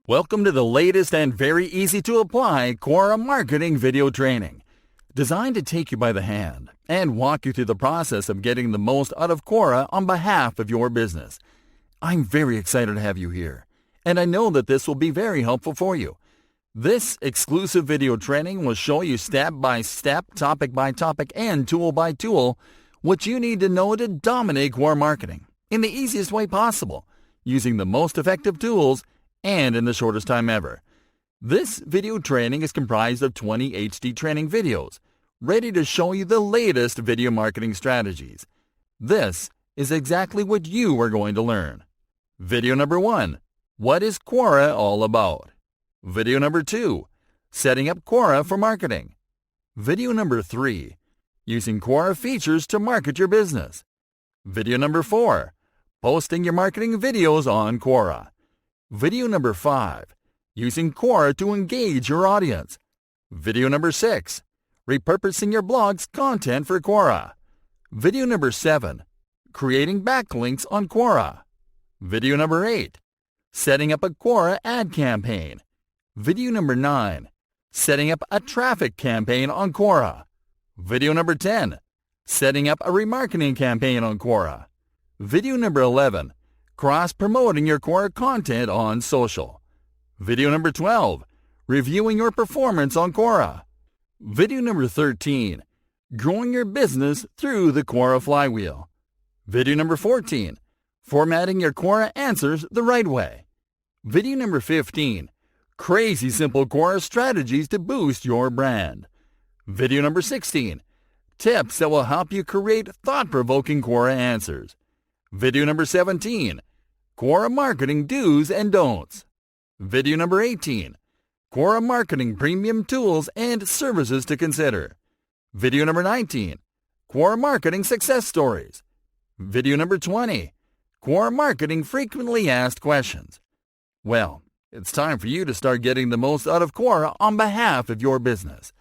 Welcome to the latest and very easy to apply Quora Marketing video training, designed to take you by the hand and walk you through the process of getting the most out of Quora on behalf of your business. I'm very excited to have you here, and I know that this will be very helpful for you. This exclusive video training will show you step by step, topic by topic, and tool by tool what you need to know to dominate Quora Marketing in the easiest way possible, using the most effective tools and in the shortest time ever. This video training is comprised of 20 HD training videos, ready to show you the latest video marketing strategies. This is exactly what you are going to learn. Video number 1, what is Quora all about? Video number 2, setting up Quora for marketing. Video number 3, using Quora features to market your business. Video number 4, posting your marketing videos on Quora. Video number 5, using Quora to engage your audience. Video number 6, repurposing your blog's content for Quora. Video number 7, creating backlinks on Quora. Video number 8, setting up a Quora ad campaign. Video number 9, setting up a traffic campaign on Quora. Video number 10, setting up a remarketing campaign on Quora. Video number 11, cross-promoting your Quora content on social. Video number 12, reviewing your performance on Quora. Video number 13, growing your business through the Quora Flywheel. Video number 14, formatting your Quora answers the right way. Video number 15, crazy simple Quora strategies to boost your brand. Video number 16, tips that will help you create thought-provoking Quora answers. Video number 17, Quora Marketing do's and don'ts. Video number 18, Quora Marketing premium tools and services to consider. Video number 19, Quora Marketing success stories. Video number 20, Quora Marketing frequently asked questions. Well, it's time for you to start getting the most out of Quora on behalf of your business.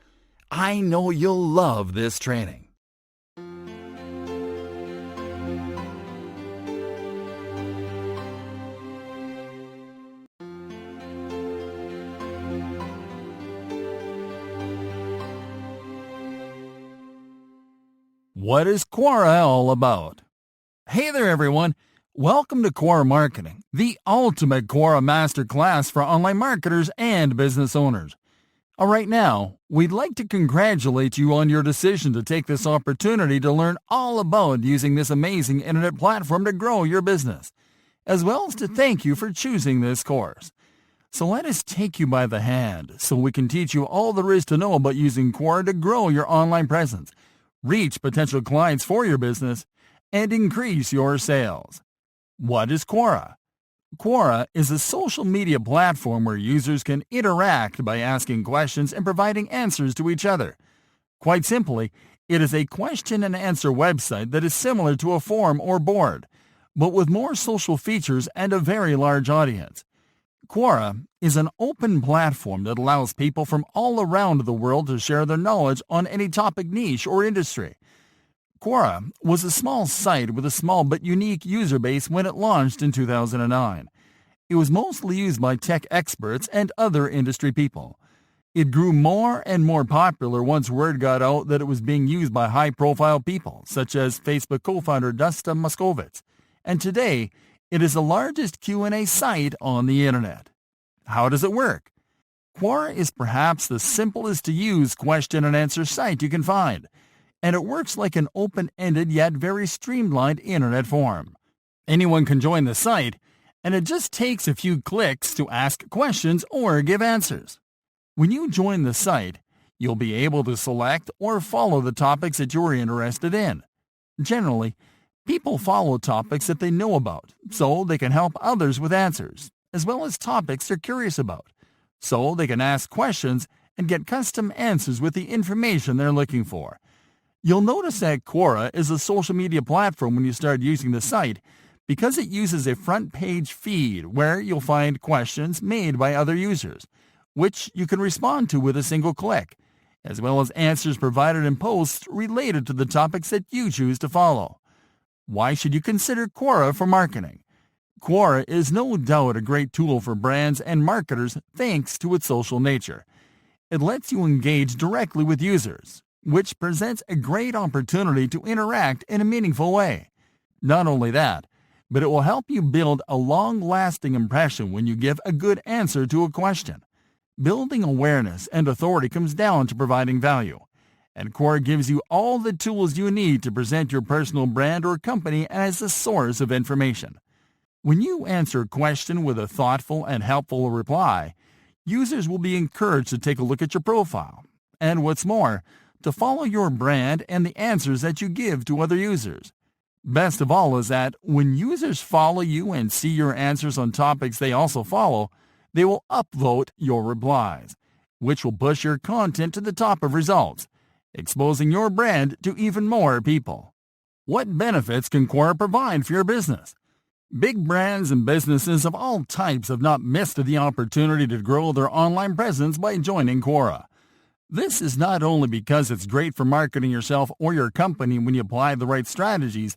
I know you'll love this training. What is Quora all about? Hey there everyone! Welcome to Quora Marketing, the ultimate Quora masterclass for online marketers and business owners. Right now, we'd like to congratulate you on your decision to take this opportunity to learn all about using this amazing internet platform to grow your business, as well as to thank you for choosing this course. So let us take you by the hand so we can teach you all there is to know about using Quora to grow your online presence, reach potential clients for your business, and increase your sales. What is Quora? Quora is a social media platform where users can interact by asking questions and providing answers to each other. Quite simply, it is a question and answer website that is similar to a forum or board, but with more social features and a very large audience. Quora is an open platform that allows people from all around the world to share their knowledge on any topic, niche, or industry. Quora was a small site with a small but unique user base when it launched in 2009. It was mostly used by tech experts and other industry people. It grew more and more popular once word got out that it was being used by high-profile people, such as Facebook co-founder Dusta Moskovitz, and today it is the largest Q&A site on the internet. How does it work? Quora is perhaps the simplest to use question and answer site you can find, and it works like an open-ended yet very streamlined internet forum. Anyone can join the site, and it just takes a few clicks to ask questions or give answers. When you join the site, you'll be able to select or follow the topics that you're interested in. Generally, people follow topics that they know about, so they can help others with answers, as well as topics they're curious about, so they can ask questions and get custom answers with the information they're looking for. You'll notice that Quora is a social media platform when you start using the site because it uses a front-page feed where you'll find questions made by other users, which you can respond to with a single click, as well as answers provided in posts related to the topics that you choose to follow. Why should you consider Quora for marketing? Quora is no doubt a great tool for brands and marketers thanks to its social nature. It lets you engage directly with users, which presents a great opportunity to interact in a meaningful way. Not only that, but it will help you build a long-lasting impression when you give a good answer to a question. Building awareness and authority comes down to providing value, and Quora gives you all the tools you need to present your personal brand or company as a source of information. When you answer a question with a thoughtful and helpful reply, users will be encouraged to take a look at your profile, and what's more, to follow your brand and the answers that you give to other users. Best of all is that when users follow you and see your answers on topics they also follow, they will upvote your replies, which will push your content to the top of results, exposing your brand to even more people. What benefits can Quora provide for your business? Big brands and businesses of all types have not missed the opportunity to grow their online presence by joining Quora. This is not only because it's great for marketing yourself or your company when you apply the right strategies,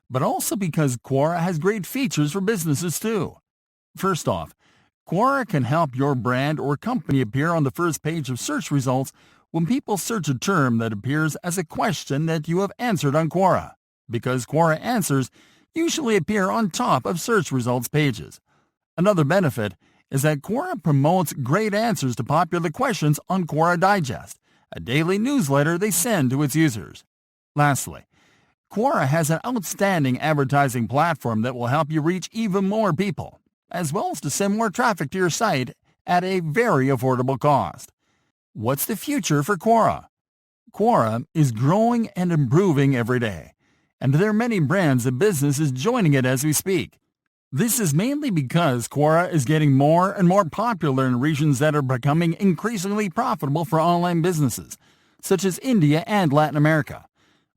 but also because Quora has great features for businesses too. First off, Quora can help your brand or company appear on the first page of search results when people search a term that appears as a question that you have answered on Quora, because Quora answers usually appear on top of search results pages. Another benefit is that Quora promotes great answers to popular questions on Quora Digest, a daily newsletter they send to its users. Lastly, Quora has an outstanding advertising platform that will help you reach even more people, as well as to send more traffic to your site at a very affordable cost. What's the future for Quora? Quora is growing and improving every day, and there are many brands and businesses joining it as we speak. This is mainly because Quora is getting more and more popular in regions that are becoming increasingly profitable for online businesses, such as India and Latin America,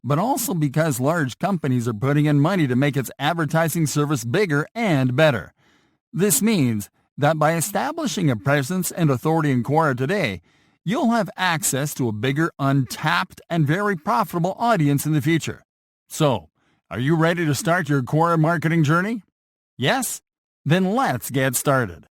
but also because large companies are putting in money to make its advertising service bigger and better. This means that by establishing a presence and authority in Quora today, you'll have access to a bigger, untapped, and very profitable audience in the future. So, are you ready to start your Quora marketing journey? Yes? Then let's get started.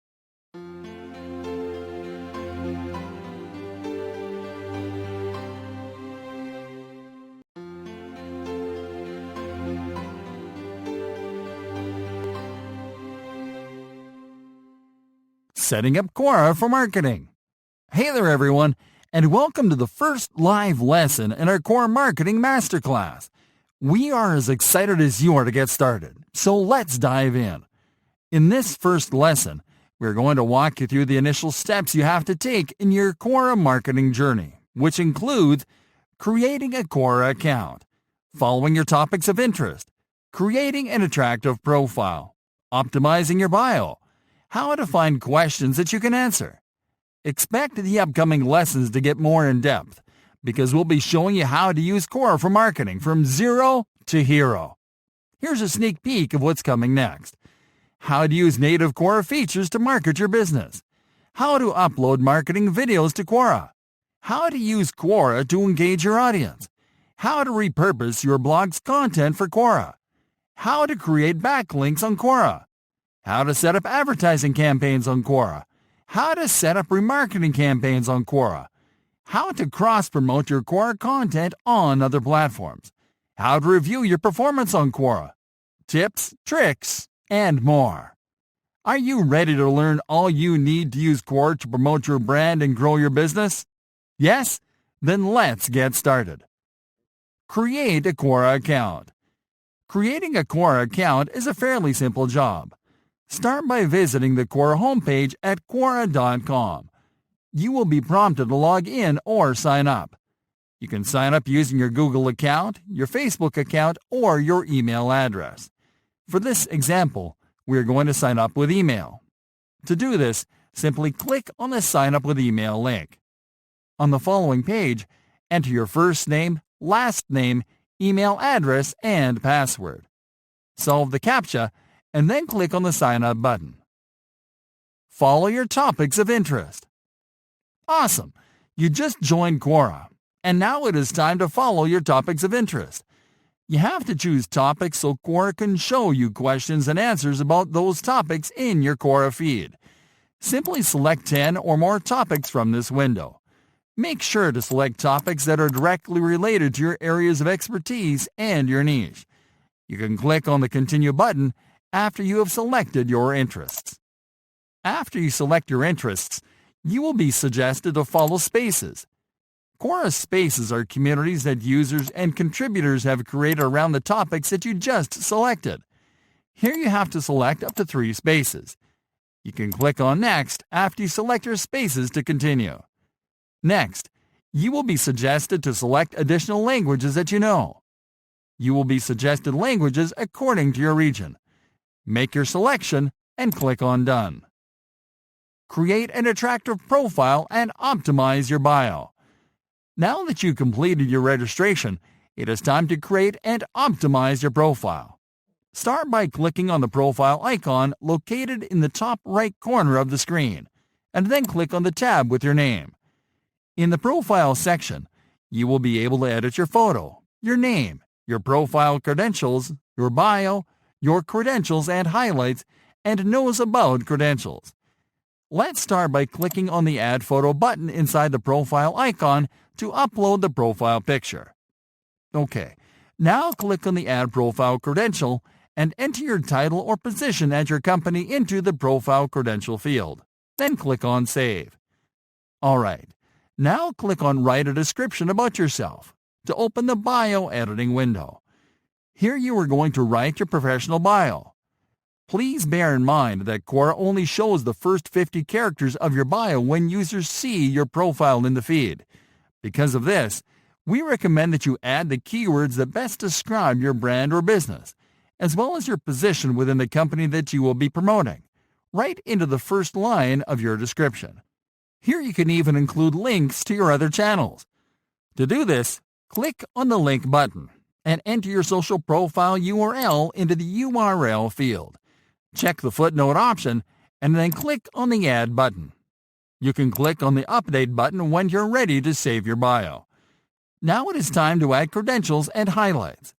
Setting up Quora for marketing. Hey there everyone, and welcome to the first live lesson in our Quora Marketing Masterclass. We are as excited as you are to get started, so let's dive in. In this first lesson, we're going to walk you through the initial steps you have to take in your Quora marketing journey, which includes creating a Quora account, following your topics of interest, creating an attractive profile, optimizing your bio, how to find questions that you can answer. Expect the upcoming lessons to get more in-depth, because we'll be showing you how to use Quora for marketing from zero to hero. Here's a sneak peek of what's coming next. How to use native Quora features to market your business. How to upload marketing videos to Quora. How to use Quora to engage your audience. How to repurpose your blog's content for Quora. How to create backlinks on Quora. How to set up advertising campaigns on Quora. How to set up remarketing campaigns on Quora. How to cross-promote your Quora content on other platforms. How to review your performance on Quora. Tips, tricks, and more. Are you ready to learn all you need to use Quora to promote your brand and grow your business? Yes? Then let's get started. Create a Quora account. Creating a Quora account is a fairly simple job. Start by visiting the Quora homepage at Quora.com. You will be prompted to log in or sign up. You can sign up using your Google account, your Facebook account, or your email address. For this example, we are going to sign up with email. To do this, simply click on the Sign Up with Email link. On the following page, enter your first name, last name, email address, and password. Solve the CAPTCHA, and then click on the Sign Up button. Follow your topics of interest. Awesome! You just joined Quora, and now it is time to follow your topics of interest. You have to choose topics so Quora can show you questions and answers about those topics in your Quora feed. Simply select 10 or more topics from this window. Make sure to select topics that are directly related to your areas of expertise and your niche. You can click on the Continue button after you have selected your interests. After you select your interests, you will be suggested to follow Spaces. Quora Spaces are communities that users and contributors have created around the topics that you just selected. Here you have to select up to 3 spaces. You can click on Next after you select your spaces to continue. Next, you will be suggested to select additional languages that you know. You will be suggested languages according to your region. Make your selection and click on Done. Create an attractive profile and optimize your bio. Now that you've completed your registration, it is time to create and optimize your profile. Start by clicking on the profile icon located in the top right corner of the screen, and then click on the tab with your name. In the Profile section, you will be able to edit your photo, your name, your profile credentials, your bio, your credentials and highlights, and Knows About credentials. Let's start by clicking on the Add Photo button inside the profile icon to upload the profile picture. OK, now click on the Add Profile Credential and enter your title or position at your company into the Profile Credential field. Then click on Save. Alright, now click on Write a description about yourself to open the Bio editing window. Here you are going to write your professional bio. Please bear in mind that Quora only shows the first 50 characters of your bio when users see your profile in the feed. Because of this, we recommend that you add the keywords that best describe your brand or business, as well as your position within the company that you will be promoting, right into the first line of your description. Here you can even include links to your other channels. To do this, click on the Link button and enter your social profile URL into the URL field. Check the footnote option and then click on the Add button. You can click on the Update button when you're ready to save your bio. Now it is time to add credentials and highlights.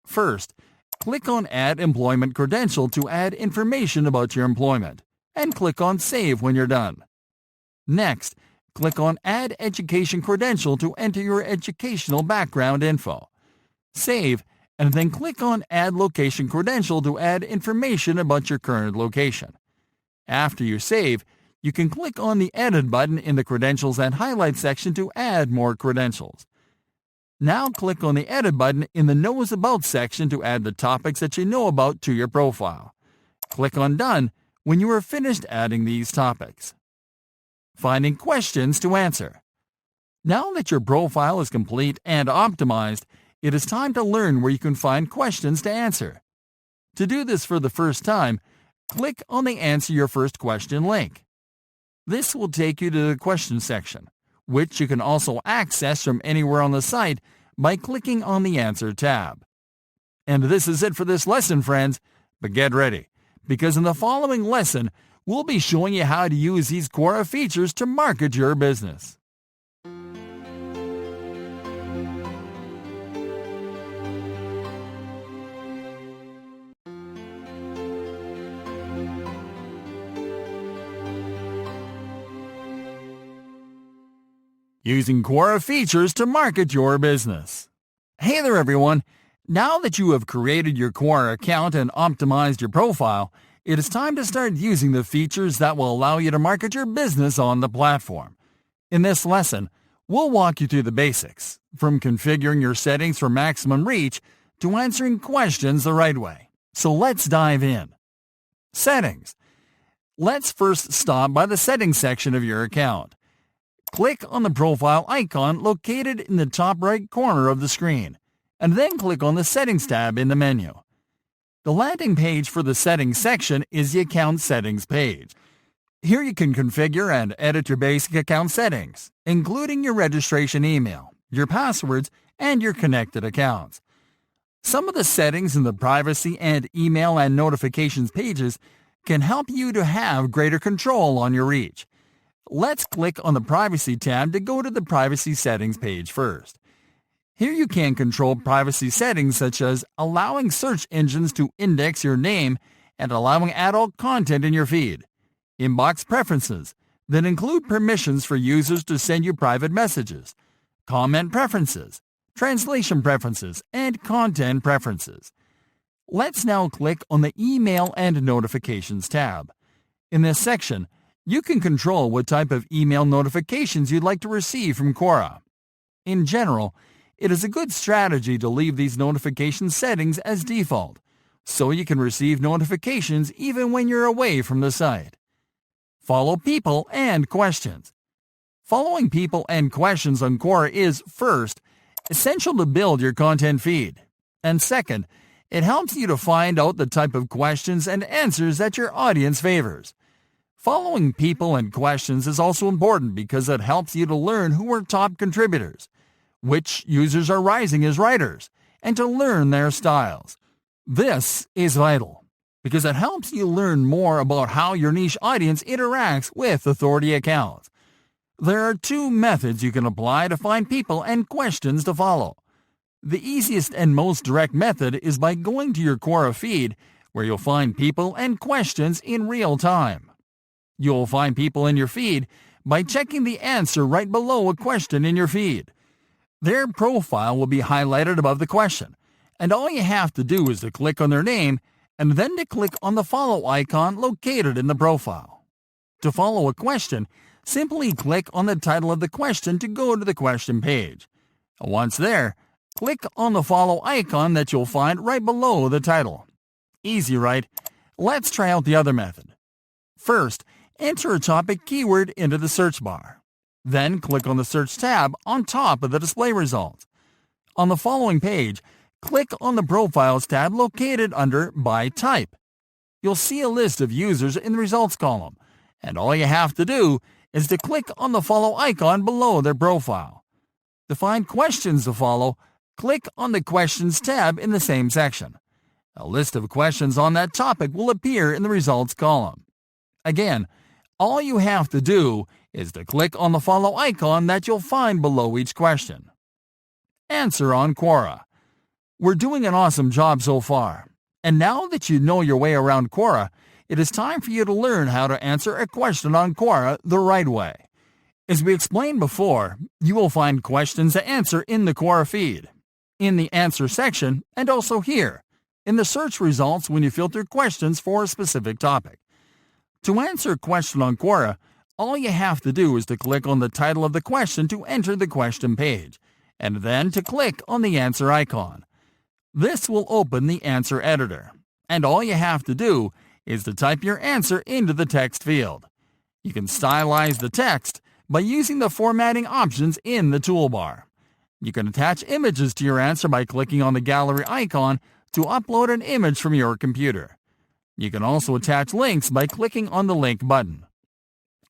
First, click on Add Employment Credential to add information about your employment, and click on Save when you're done. Next, click on Add Education Credential to enter your educational background info. Save, and then click on Add Location Credential to add information about your current location. After you save, you can click on the Edit button in the Credentials and Highlights section to add more credentials. Now click on the Edit button in the Knows About section to add the topics that you know about to your profile. Click on Done when you are finished adding these topics. Finding questions to answer. Now that your profile is complete and optimized, it is time to learn where you can find questions to answer. To do this for the first time, click on the Answer Your First Question link. This will take you to the question section, which you can also access from anywhere on the site by clicking on the Answer tab. And this is it for this lesson, friends, but get ready, because in the following lesson, we'll be showing you how to use these Quora features to market your business. Using Quora features to market your business. Hey there everyone! Now that you have created your Quora account and optimized your profile, it is time to start using the features that will allow you to market your business on the platform. In this lesson, we'll walk you through the basics, from configuring your settings for maximum reach to answering questions the right way. So let's dive in. Settings. Let's first stop by the Settings section of your account. Click on the profile icon located in the top right corner of the screen, and then click on the Settings tab in the menu. The landing page for the Settings section is the Account Settings page. Here you can configure and edit your basic account settings, including your registration email, your passwords, and your connected accounts. Some of the settings in the Privacy and Email and Notifications pages can help you to have greater control on your reach. Let's click on the Privacy tab to go to the Privacy Settings page first. Here you can control privacy settings such as allowing search engines to index your name and allowing adult content in your feed. Inbox preferences that include permissions for users to send you private messages. Comment preferences, translation preferences, and content preferences. Let's now click on the Email and Notifications tab. In this section, you can control what type of email notifications you'd like to receive from Quora. In general, it is a good strategy to leave these notification settings as default, so you can receive notifications even when you're away from the site. Follow people and questions. Following people and questions on Quora is, first, essential to build your content feed, and second, it helps you to find out the type of questions and answers that your audience favors. Following people and questions is also important because it helps you to learn who are top contributors, which users are rising as writers, and to learn their styles. This is vital because it helps you learn more about how your niche audience interacts with authority accounts. There are two methods you can apply to find people and questions to follow. The easiest and most direct method is by going to your Quora feed, where you'll find people and questions in real time. You'll find people in your feed by checking the answer right below a question in your feed. Their profile will be highlighted above the question, and all you have to do is to click on their name and then to click on the follow icon located in the profile. To follow a question, simply click on the title of the question to go to the question page. Once there, click on the follow icon that you'll find right below the title. Easy, right? Let's try out the other method. First, enter a topic keyword into the search bar. Then click on the Search tab on top of the display results. On the following page, click on the Profiles tab located under By Type. You'll see a list of users in the results column, and all you have to do is to click on the follow icon below their profile. To find questions to follow, click on the Questions tab in the same section. A list of questions on that topic will appear in the results column. Again, all you have to do is to click on the follow icon that you'll find below each question. Answer on Quora. We're doing an awesome job so far, and now that you know your way around Quora, it is time for you to learn how to answer a question on Quora the right way. As we explained before, you will find questions to answer in the Quora feed, in the Answer section, and also here, in the search results when you filter questions for a specific topic. To answer a question on Quora, all you have to do is to click on the title of the question to enter the question page, and then to click on the Answer icon. This will open the Answer editor, and all you have to do is to type your answer into the text field. You can stylize the text by using the formatting options in the toolbar. You can attach images to your answer by clicking on the gallery icon to upload an image from your computer. You can also attach links by clicking on the link button.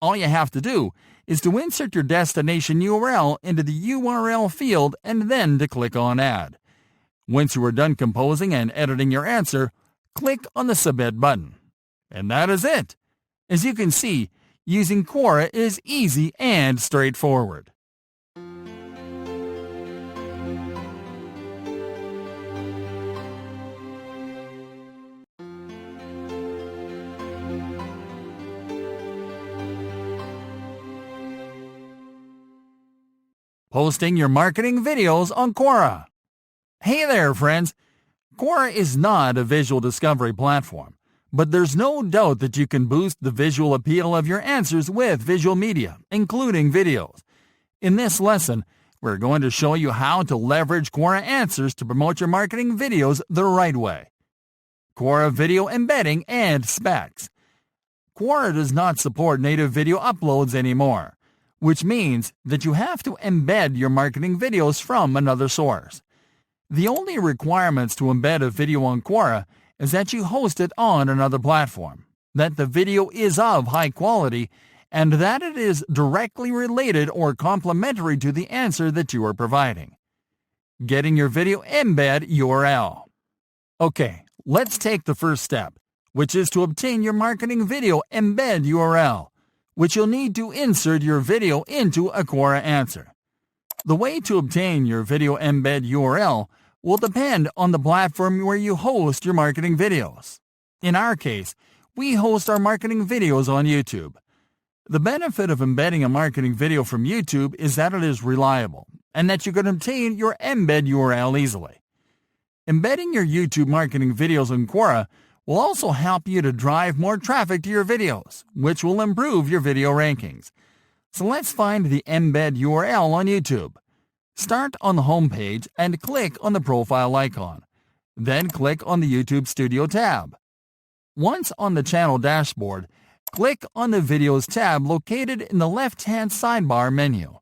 All you have to do is to insert your destination URL into the URL field and then to click on Add. Once you are done composing and editing your answer, click on the Submit button. And that is it. As you can see, using Quora is easy and straightforward. Posting your marketing videos on Quora. Hey there, friends! Quora is not a visual discovery platform, but there's no doubt that you can boost the visual appeal of your answers with visual media, including videos. In this lesson, we're going to show you how to leverage Quora answers to promote your marketing videos the right way. Quora video embedding and specs. Quora does not support native video uploads anymore, which means that you have to embed your marketing videos from another source. The only requirements to embed a video on Quora is that you host it on another platform, that the video is of high quality, and that it is directly related or complementary to the answer that you are providing. Getting your video embed URL. Okay, let's take the first step, which is to obtain your marketing video embed URL, which you'll need to insert your video into a Quora answer. The way to obtain your video embed URL will depend on the platform where you host your marketing videos. In our case, we host our marketing videos on YouTube. The benefit of embedding a marketing video from YouTube is that it is reliable and that you can obtain your embed URL easily. Embedding your YouTube marketing videos in Quora will also help you to drive more traffic to your videos, which will improve your video rankings. So let's find the embed URL on YouTube. Start on the home page and click on the profile icon. Then click on the YouTube Studio tab. Once on the channel dashboard, click on the Videos tab located in the left-hand sidebar menu.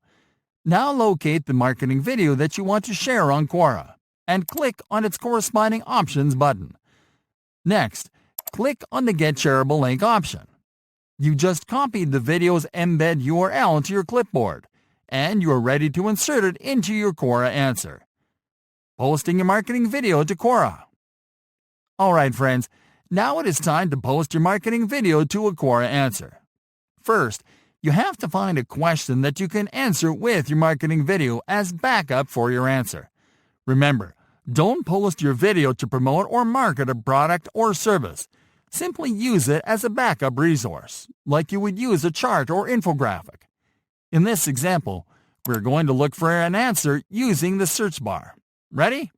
Now locate the marketing video that you want to share on Quora and click on its corresponding options button. Next, click on the Get Shareable Link option. You just copied the video's embed URL to your clipboard, and you are ready to insert it into your Quora answer. Posting your marketing video to Quora. Alright friends, now it is time to post your marketing video to a Quora answer. First, you have to find a question that you can answer with your marketing video as backup for your answer. Remember, don't post your video to promote or market a product or service. Simply use it as a backup resource, like you would use a chart or infographic. In this example, we're going to look for an answer using the search bar. Ready?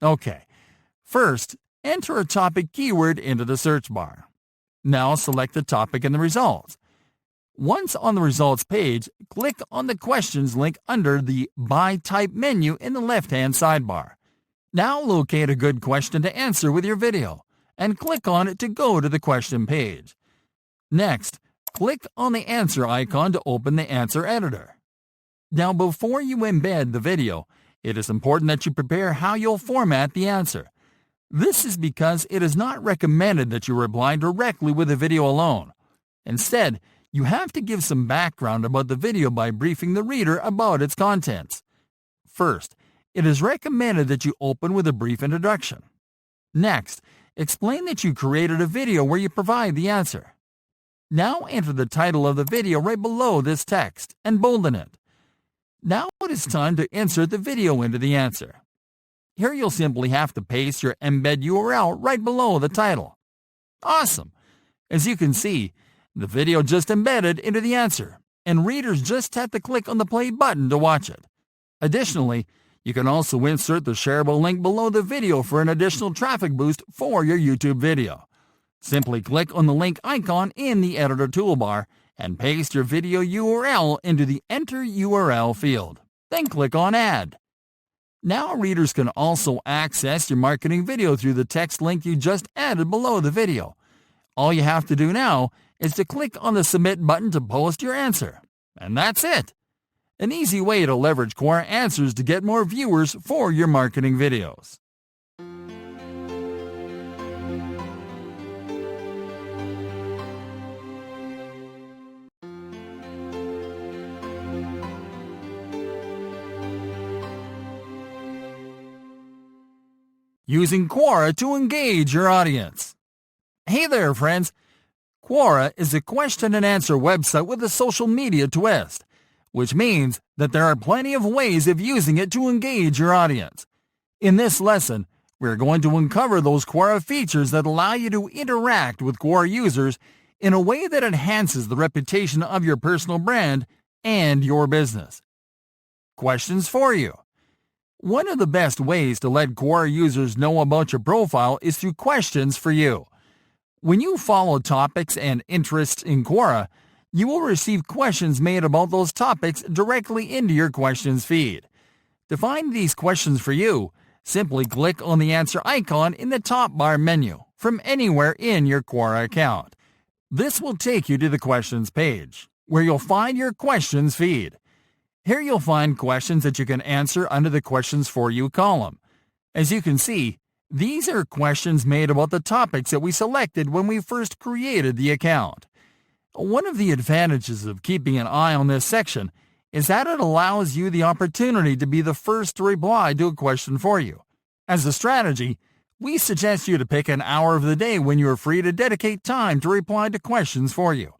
Okay. First, enter a topic keyword into the search bar. Now select the topic in the results. Once on the results page, click on the questions link under the By Type menu in the left-hand sidebar. Now locate a good question to answer with your video and click on it to go to the question page. Next, click on the answer icon to open the answer editor. Now before you embed the video, it is important that you prepare how you'll format the answer. This is because it is not recommended that you reply directly with the video alone. Instead, you have to give some background about the video by briefing the reader about its contents. First, it is recommended that you open with a brief introduction. Next, explain that you created a video where you provide the answer. Now enter the title of the video right below this text and bolden it. Now it is time to insert the video into the answer. Here you'll simply have to paste your embed URL right below the title. Awesome! As you can see, the video just embedded into the answer, and readers just have to click on the play button to watch it. Additionally, you can also insert the shareable link below the video for an additional traffic boost for your YouTube video. Simply click on the link icon in the editor toolbar and paste your video URL into the Enter URL field. Then click on Add. Now readers can also access your marketing video through the text link you just added below the video. All you have to do now is to click on the Submit button to post your answer. And that's it! An easy way to leverage Quora Answers to get more viewers for your marketing videos. Using Quora to engage your audience. Hey there, friends! Quora is a question and answer website with a social media twist, which means that there are plenty of ways of using it to engage your audience. In this lesson, we're going to uncover those Quora features that allow you to interact with Quora users in a way that enhances the reputation of your personal brand and your business. Questions for you. One of the best ways to let Quora users know about your profile is through questions for you. When you follow topics and interests in Quora, you will receive questions made about those topics directly into your questions feed. To find these questions for you, simply click on the answer icon in the top bar menu from anywhere in your Quora account. This will take you to the questions page, where you'll find your questions feed. Here you'll find questions that you can answer under the Questions for You column. As you can see, these are questions made about the topics that we selected when we first created the account. One of the advantages of keeping an eye on this section is that it allows you the opportunity to be the first to reply to a question for you. As a strategy, we suggest you to pick an hour of the day when you are free to dedicate time to reply to questions for you.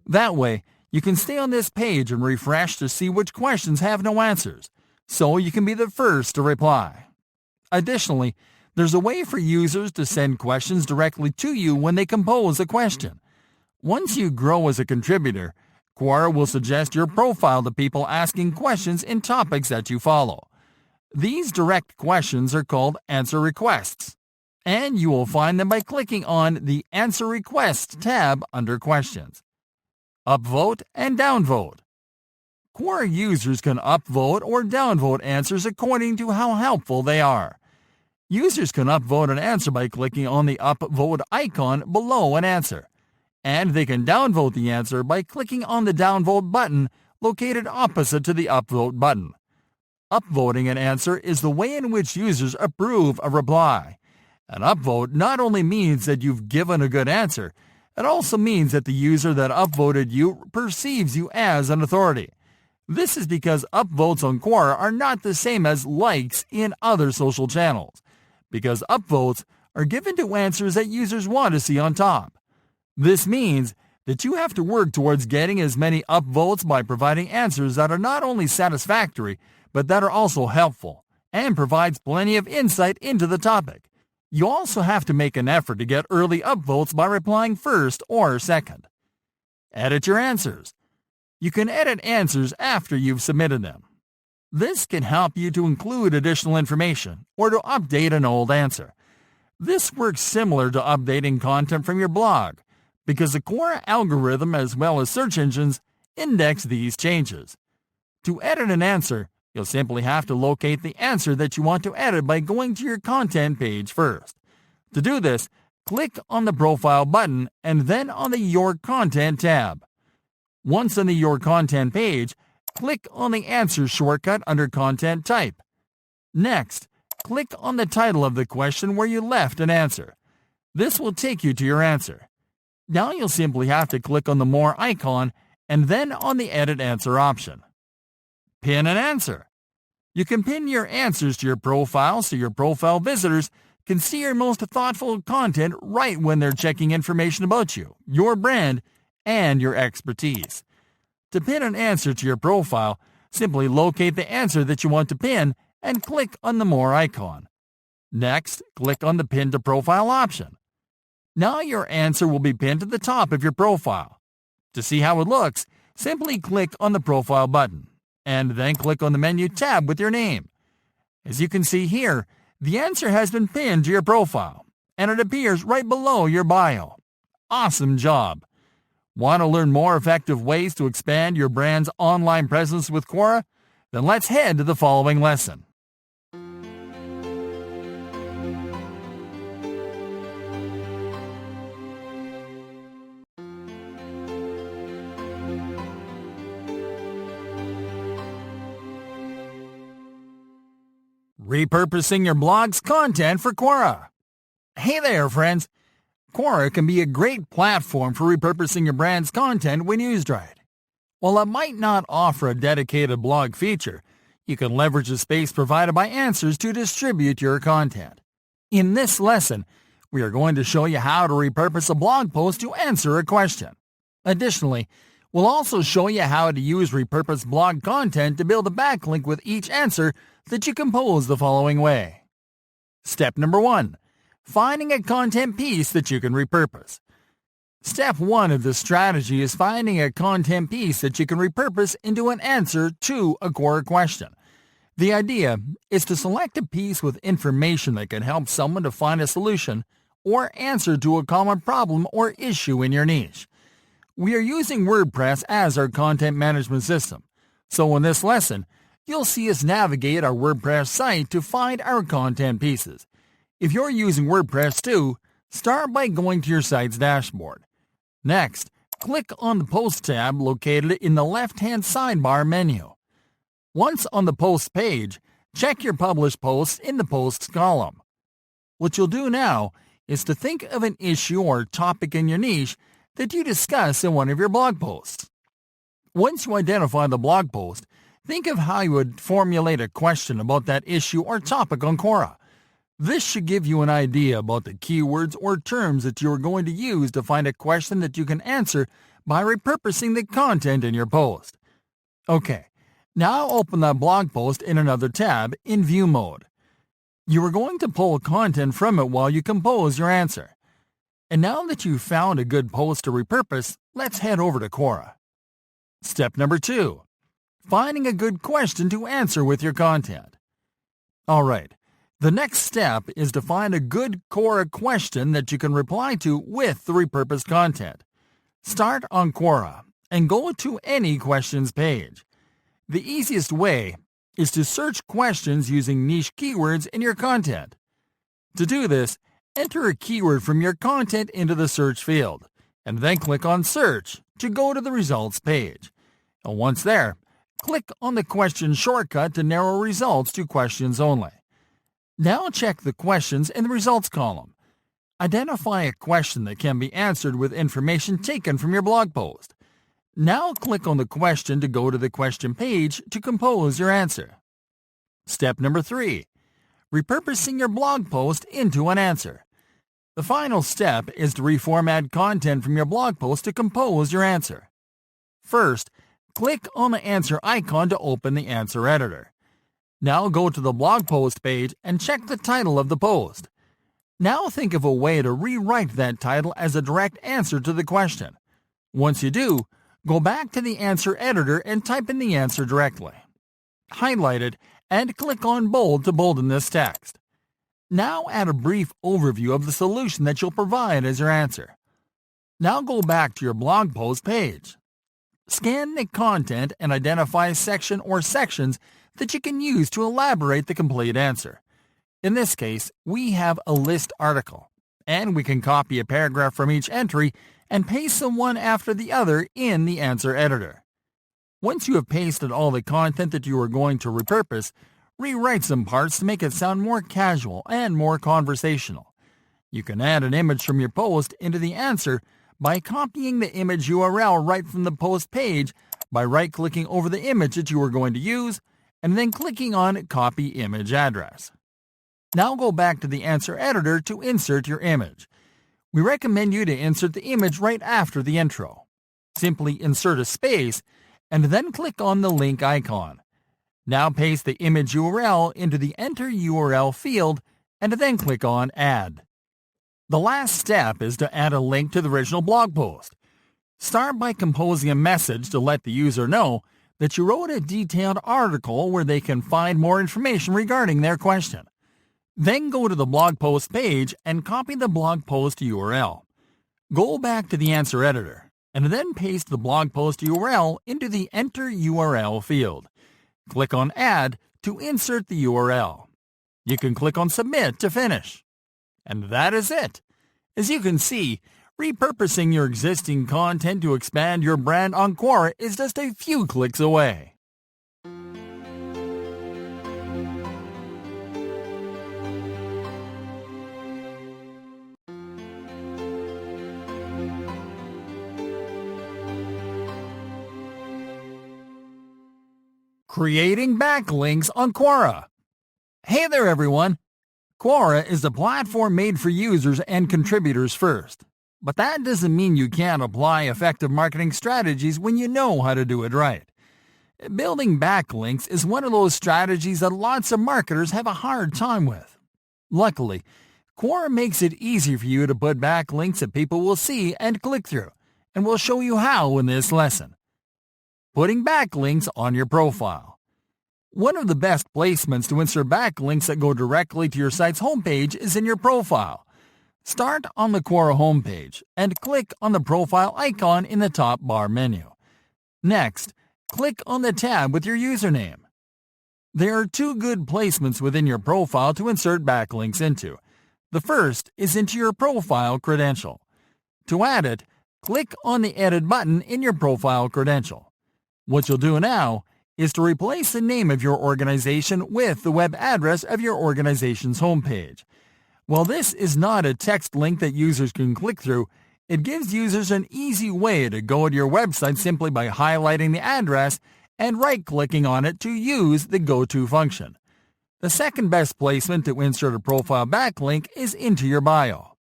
That way, you can stay on this page and refresh to see which questions have no answers, so you can be the first to reply. Additionally, there's a way for users to send questions directly to you when they compose a question. Once you grow as a contributor, Quora will suggest your profile to people asking questions in topics that you follow. These direct questions are called answer requests, and you will find them by clicking on the Answer Requests tab under Questions. Upvote and downvote. Quora users can upvote or downvote answers according to how helpful they are. Users can upvote an answer by clicking on the upvote icon below an answer, and they can downvote the answer by clicking on the downvote button located opposite to the upvote button. Upvoting an answer is the way in which users approve a reply. An upvote not only means that you've given a good answer, it also means that the user that upvoted you perceives you as an authority. This is because upvotes on Quora are not the same as likes in other social channels, because upvotes are given to answers that users want to see on top. This means that you have to work towards getting as many upvotes by providing answers that are not only satisfactory, but that are also helpful, and provides plenty of insight into the topic. You also have to make an effort to get early upvotes by replying first or second. Edit your answers. You can edit answers after you've submitted them. This can help you to include additional information or to update an old answer. This works similar to updating content from your blog, because the Quora algorithm as well as search engines index these changes. To edit an answer, you'll simply have to locate the answer that you want to edit by going to your content page first. To do this, click on the Profile button and then on the Your Content tab. Once on the Your Content page, click on the Answer shortcut under Content Type. Next, click on the title of the question where you left an answer. This will take you to your answer. Now you'll simply have to click on the More icon and then on the Edit Answer option. Pin an answer. You can pin your answers to your profile so your profile visitors can see your most thoughtful content right when they're checking information about you, your brand, and your expertise. To pin an answer to your profile, simply locate the answer that you want to pin and click on the More icon. Next, click on the Pin to Profile option. Now your answer will be pinned to the top of your profile. To see how it looks, simply click on the Profile button, and then click on the Menu tab with your name. As you can see here, the answer has been pinned to your profile, and it appears right below your bio. Awesome job! Want to learn more effective ways to expand your brand's online presence with Quora? Then let's head to the following lesson. Repurposing your blog's content for Quora. Hey there, friends! Quora can be a great platform for repurposing your brand's content when used right. While it might not offer a dedicated blog feature, you can leverage the space provided by answers to distribute your content. In this lesson, we are going to show you how to repurpose a blog post to answer a question. Additionally, we'll also show you how to use repurposed blog content to build a backlink with each answer that you compose the following way. Step number 1. Finding a content piece that you can repurpose. Step 1 of this strategy is finding a content piece that you can repurpose into an answer to a Quora question. The idea is to select a piece with information that can help someone to find a solution or answer to a common problem or issue in your niche. We are using WordPress as our content management system, so in this lesson, you'll see us navigate our WordPress site to find our content pieces. If you're using WordPress too, start by going to your site's dashboard. Next, click on the Post tab located in the left-hand sidebar menu. Once on the Posts page, check your published posts in the Posts column. What you'll do now is to think of an issue or topic in your niche that you discuss in one of your blog posts. Once you identify the blog post, think of how you would formulate a question about that issue or topic on Quora. This should give you an idea about the keywords or terms that you are going to use to find a question that you can answer by repurposing the content in your post. Okay, Now open that blog post in another tab in View mode. You are going to pull content from it while you compose your answer. And now that you've found a good post to repurpose, let's head over to Quora. Step number 2. Finding a good question to answer with your content. Alright, the next step is to find a good Quora question that you can reply to with the repurposed content. Start on Quora and go to any questions page. The easiest way is to search questions using niche keywords in your content. To do this, enter a keyword from your content into the search field, and then click on Search to go to the results page. And once there, click on the question shortcut to narrow results to questions only. Now check the questions in the results column. Identify a question that can be answered with information taken from your blog post. Now click on the question to go to the question page to compose your answer. Step number 3. Repurposing your blog post into an answer. The final step is to reformat content from your blog post to compose your answer. First, click on the answer icon to open the answer editor. Now go to the blog post page and check the title of the post. Now think of a way to rewrite that title as a direct answer to the question. Once you do, go back to the answer editor and type in the answer directly. Highlight it and click on Bold to bolden this text. Now add a brief overview of the solution that you'll provide as your answer. Now go back to your blog post page. Scan the content and identify a section or sections that you can use to elaborate the complete answer. In this case, we have a list article, and we can copy a paragraph from each entry and paste them one after the other in the answer editor. Once you have pasted all the content that you are going to repurpose, rewrite some parts to make it sound more casual and more conversational. You can add an image from your post into the answer by copying the image URL right from the post page by right-clicking over the image that you are going to use and then clicking on Copy Image Address. Now go back to the answer editor to insert your image. We recommend you to insert the image right after the intro. Simply insert a space and then click on the link icon. Now paste the image URL into the Enter URL field and then click on Add. The last step is to add a link to the original blog post. Start by composing a message to let the user know that you wrote a detailed article where they can find more information regarding their question. Then go to the blog post page and copy the blog post URL. Go back to the answer editor and then paste the blog post URL into the Enter URL field. Click on Add to insert the URL. You can click on Submit to finish. And that is it. As you can see, repurposing your existing content to expand your brand on Quora is just a few clicks away. Creating backlinks on Quora. Hey there everyone! Quora is a platform made for users and contributors first. But that doesn't mean you can't apply effective marketing strategies when you know how to do it right. Building backlinks is one of those strategies that lots of marketers have a hard time with. Luckily, Quora makes it easy for you to put backlinks that people will see and click through, and we'll show you how in this lesson. Putting backlinks on your profile. One of the best placements to insert backlinks that go directly to your site's homepage is in your profile. Start on the Quora homepage and click on the profile icon in the top bar menu. Next, click on the tab with your username. There are two good placements within your profile to insert backlinks into. The first is into your profile credential. To add it, click on the Edit button in your profile credential. What you'll do now is to replace the name of your organization with the web address of your organization's homepage. While this is not a text link that users can click through, it gives users an easy way to go to your website simply by highlighting the address and right-clicking on it to use the Go To function. The second best placement to insert a profile backlink is into your bio.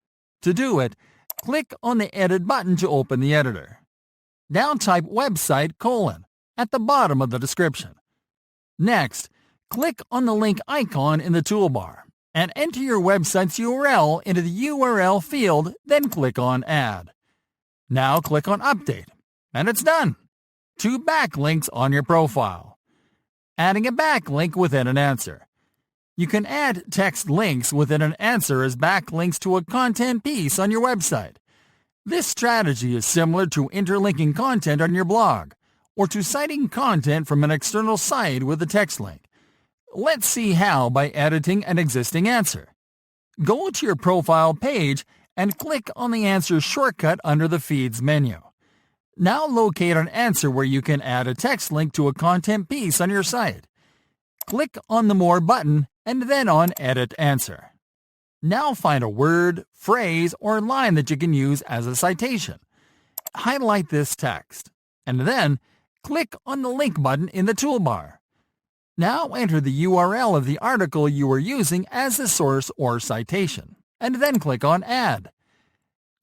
To do it, click on the Edit button to open the editor. Now type website : at the bottom of the description. Next, click on the link icon in the toolbar and enter your website's URL into the URL field, then click on Add. Now click on Update, and it's done. 2 backlinks on your profile. Adding a backlink within an answer. You can add text links within an answer as backlinks to a content piece on your website. This strategy is similar to interlinking content on your blog, or to citing content from an external site with a text link. Let's see how by editing an existing answer. Go to your profile page and click on the answer shortcut under the Feeds menu. Now locate an answer where you can add a text link to a content piece on your site. Click on the More button and then on Edit Answer. Now find a word, phrase, or line that you can use as a citation. Highlight this text, and then click on the Link button in the toolbar. Now enter the URL of the article you are using as the source or citation, and then click on Add.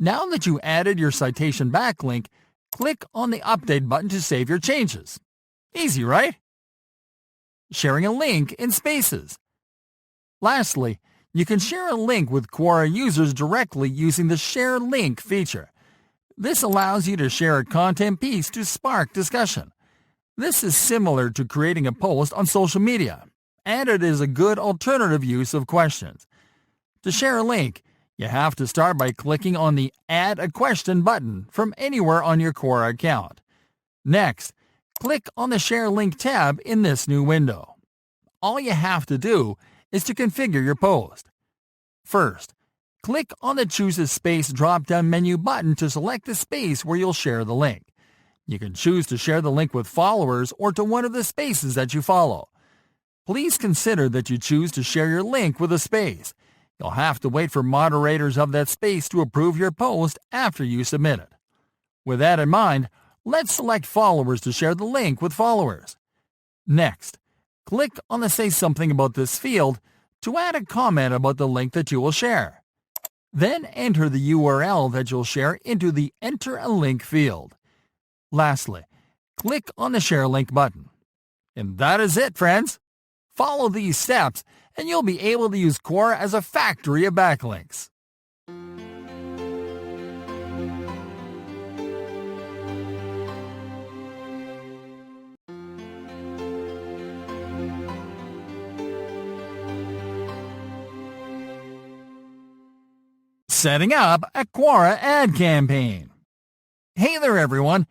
Now that you added your citation backlink, click on the Update button to save your changes. Easy, right? Sharing a link in Spaces. Lastly, you can share a link with Quora users directly using the Share Link feature. This allows you to share a content piece to spark discussion. This is similar to creating a post on social media, and it is a good alternative use of questions. To share a link, you have to start by clicking on the Add a Question button from anywhere on your Quora account. Next, click on the Share Link tab in this new window. All you have to do is to configure your post. First, click on the Choose a Space drop-down menu button to select the space where you'll share the link. You can choose to share the link with followers or to one of the spaces that you follow. Please consider that you choose to share your link with a space. You'll have to wait for moderators of that space to approve your post after you submit it. With that in mind, let's select followers to share the link with followers. Next, click on the Say Something About This field to add a comment about the link that you will share. Then enter the URL that you'll share into the Enter a Link field. Lastly, click on the Share Link button. And that is it, friends. Follow these steps and you'll be able to use Quora as a factory of backlinks. Setting up a Quora ad campaign. Hey there, everyone.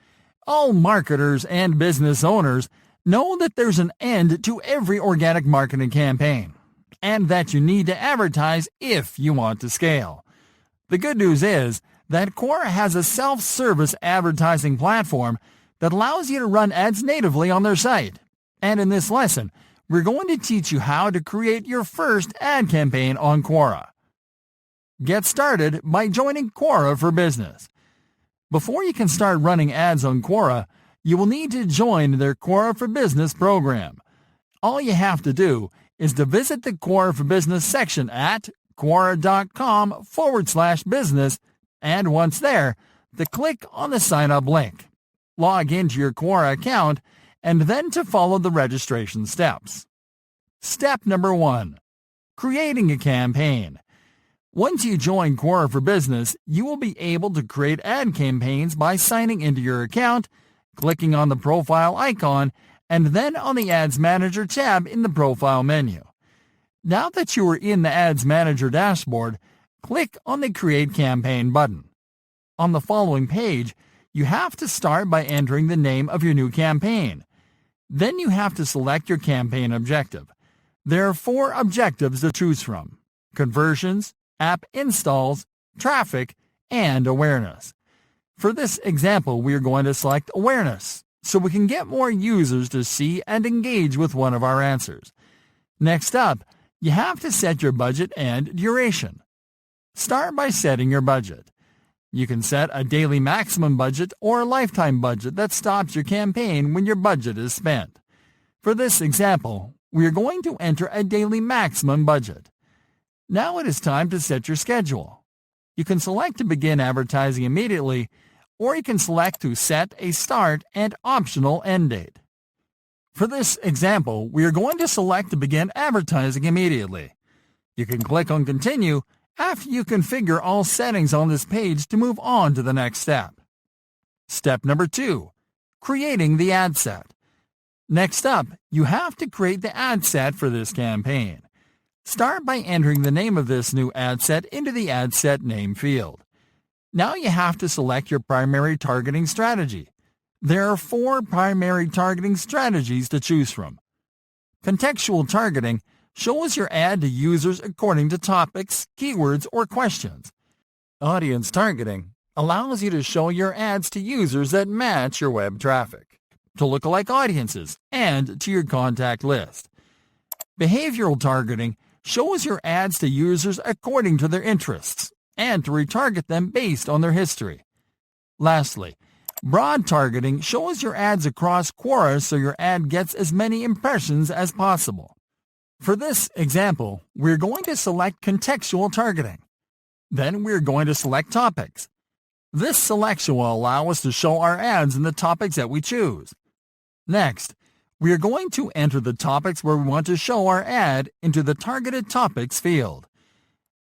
All marketers and business owners know that there's an end to every organic marketing campaign, and that you need to advertise if you want to scale. The good news is that Quora has a self-service advertising platform that allows you to run ads natively on their site. And in this lesson, we're going to teach you how to create your first ad campaign on Quora. Get started by joining Quora for Business. Before you can start running ads on Quora, you will need to join their Quora for Business program. All you have to do is to visit the Quora for Business section at Quora.com/business, and once there, to click on the Sign Up link. Log into your Quora account, and then to follow the registration steps. Step number 1. Creating a campaign. Once you join Quora for Business, you will be able to create ad campaigns by signing into your account, clicking on the profile icon, and then on the Ads Manager tab in the profile menu. Now that you are in the Ads Manager dashboard, click on the Create Campaign button. On the following page, you have to start by entering the name of your new campaign. Then you have to select your campaign objective. There are 4 objectives to choose from: conversions, app installs, traffic, and awareness. For this example, we are going to select awareness, so we can get more users to see and engage with one of our answers. Next up, you have to set your budget and duration. Start by setting your budget. You can set a daily maximum budget or a lifetime budget that stops your campaign when your budget is spent. For this example, we are going to enter a daily maximum budget. Now it is time to set your schedule. You can select to begin advertising immediately, or you can select to set a start and optional end date. For this example, we are going to select to begin advertising immediately. You can click on Continue after you configure all settings on this page to move on to the next step. Step number 2. Creating the ad set. Next up, you have to create the ad set for this campaign. Start by entering the name of this new ad set into the ad set name field. Now you have to select your primary targeting strategy. There are 4 primary targeting strategies to choose from. Contextual targeting shows your ad to users according to topics, keywords, or questions. Audience targeting allows you to show your ads to users that match your web traffic, to lookalike audiences, and to your contact list. Behavioral targeting shows your ads to users according to their interests and to retarget them based on their history. Lastly, broad targeting shows your ads across Quora so your ad gets as many impressions as possible. For this example, we're going to select contextual targeting. Then we're going to select topics. This selection will allow us to show our ads in the topics that we choose. Next, we are going to enter the topics where we want to show our ad into the Targeted Topics field.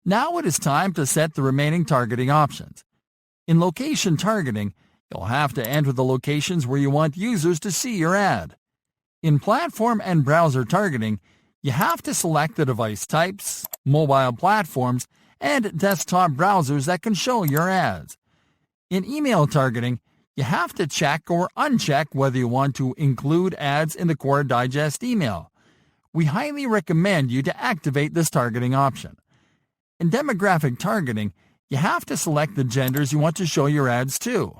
Now it is time to set the remaining targeting options. In location targeting, you'll have to enter the locations where you want users to see your ad. In platform and browser targeting, you have to select the device types, mobile platforms, and desktop browsers that can show your ads. In email targeting, you have to check or uncheck whether you want to include ads in the Quora Digest email. We highly recommend you to activate this targeting option. In demographic targeting, you have to select the genders you want to show your ads to.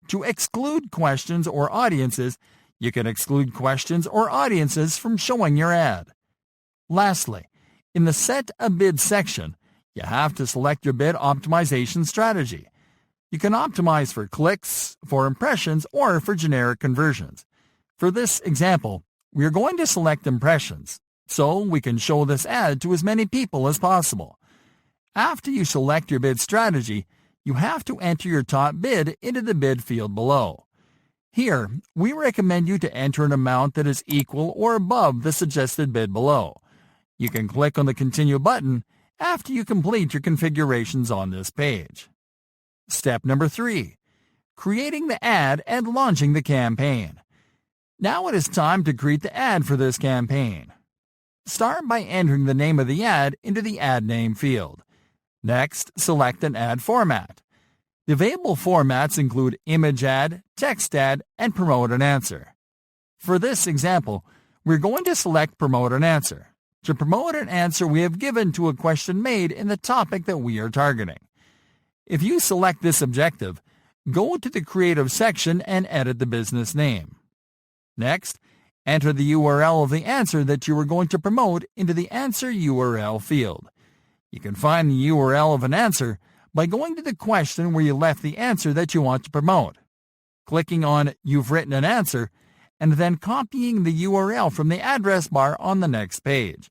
To exclude questions or audiences, you can exclude questions or audiences from showing your ad. Lastly, in the Set a Bid section, you have to select your bid optimization strategy. You can optimize for clicks, for impressions, or for generic conversions. For this example, we are going to select impressions, so we can show this ad to as many people as possible. After you select your bid strategy, you have to enter your top bid into the bid field below. Here, we recommend you to enter an amount that is equal or above the suggested bid below. You can click on the Continue button after you complete your configurations on this page. Step number 3. Creating the ad and launching the campaign. Now it is time to create the ad for this campaign. Start by entering the name of the ad into the Ad Name field. Next, select an ad format. The available formats include image ad, text ad, and promote an answer. For this example, we're going to select Promote an Answer. To promote an answer we have given to a question made in the topic that we are targeting. If you select this objective, go to the Creative section and edit the business name. Next, enter the URL of the answer that you are going to promote into the Answer URL field. You can find the URL of an answer by going to the question where you left the answer that you want to promote, clicking on You've Written an Answer, and then copying the URL from the address bar on the next page.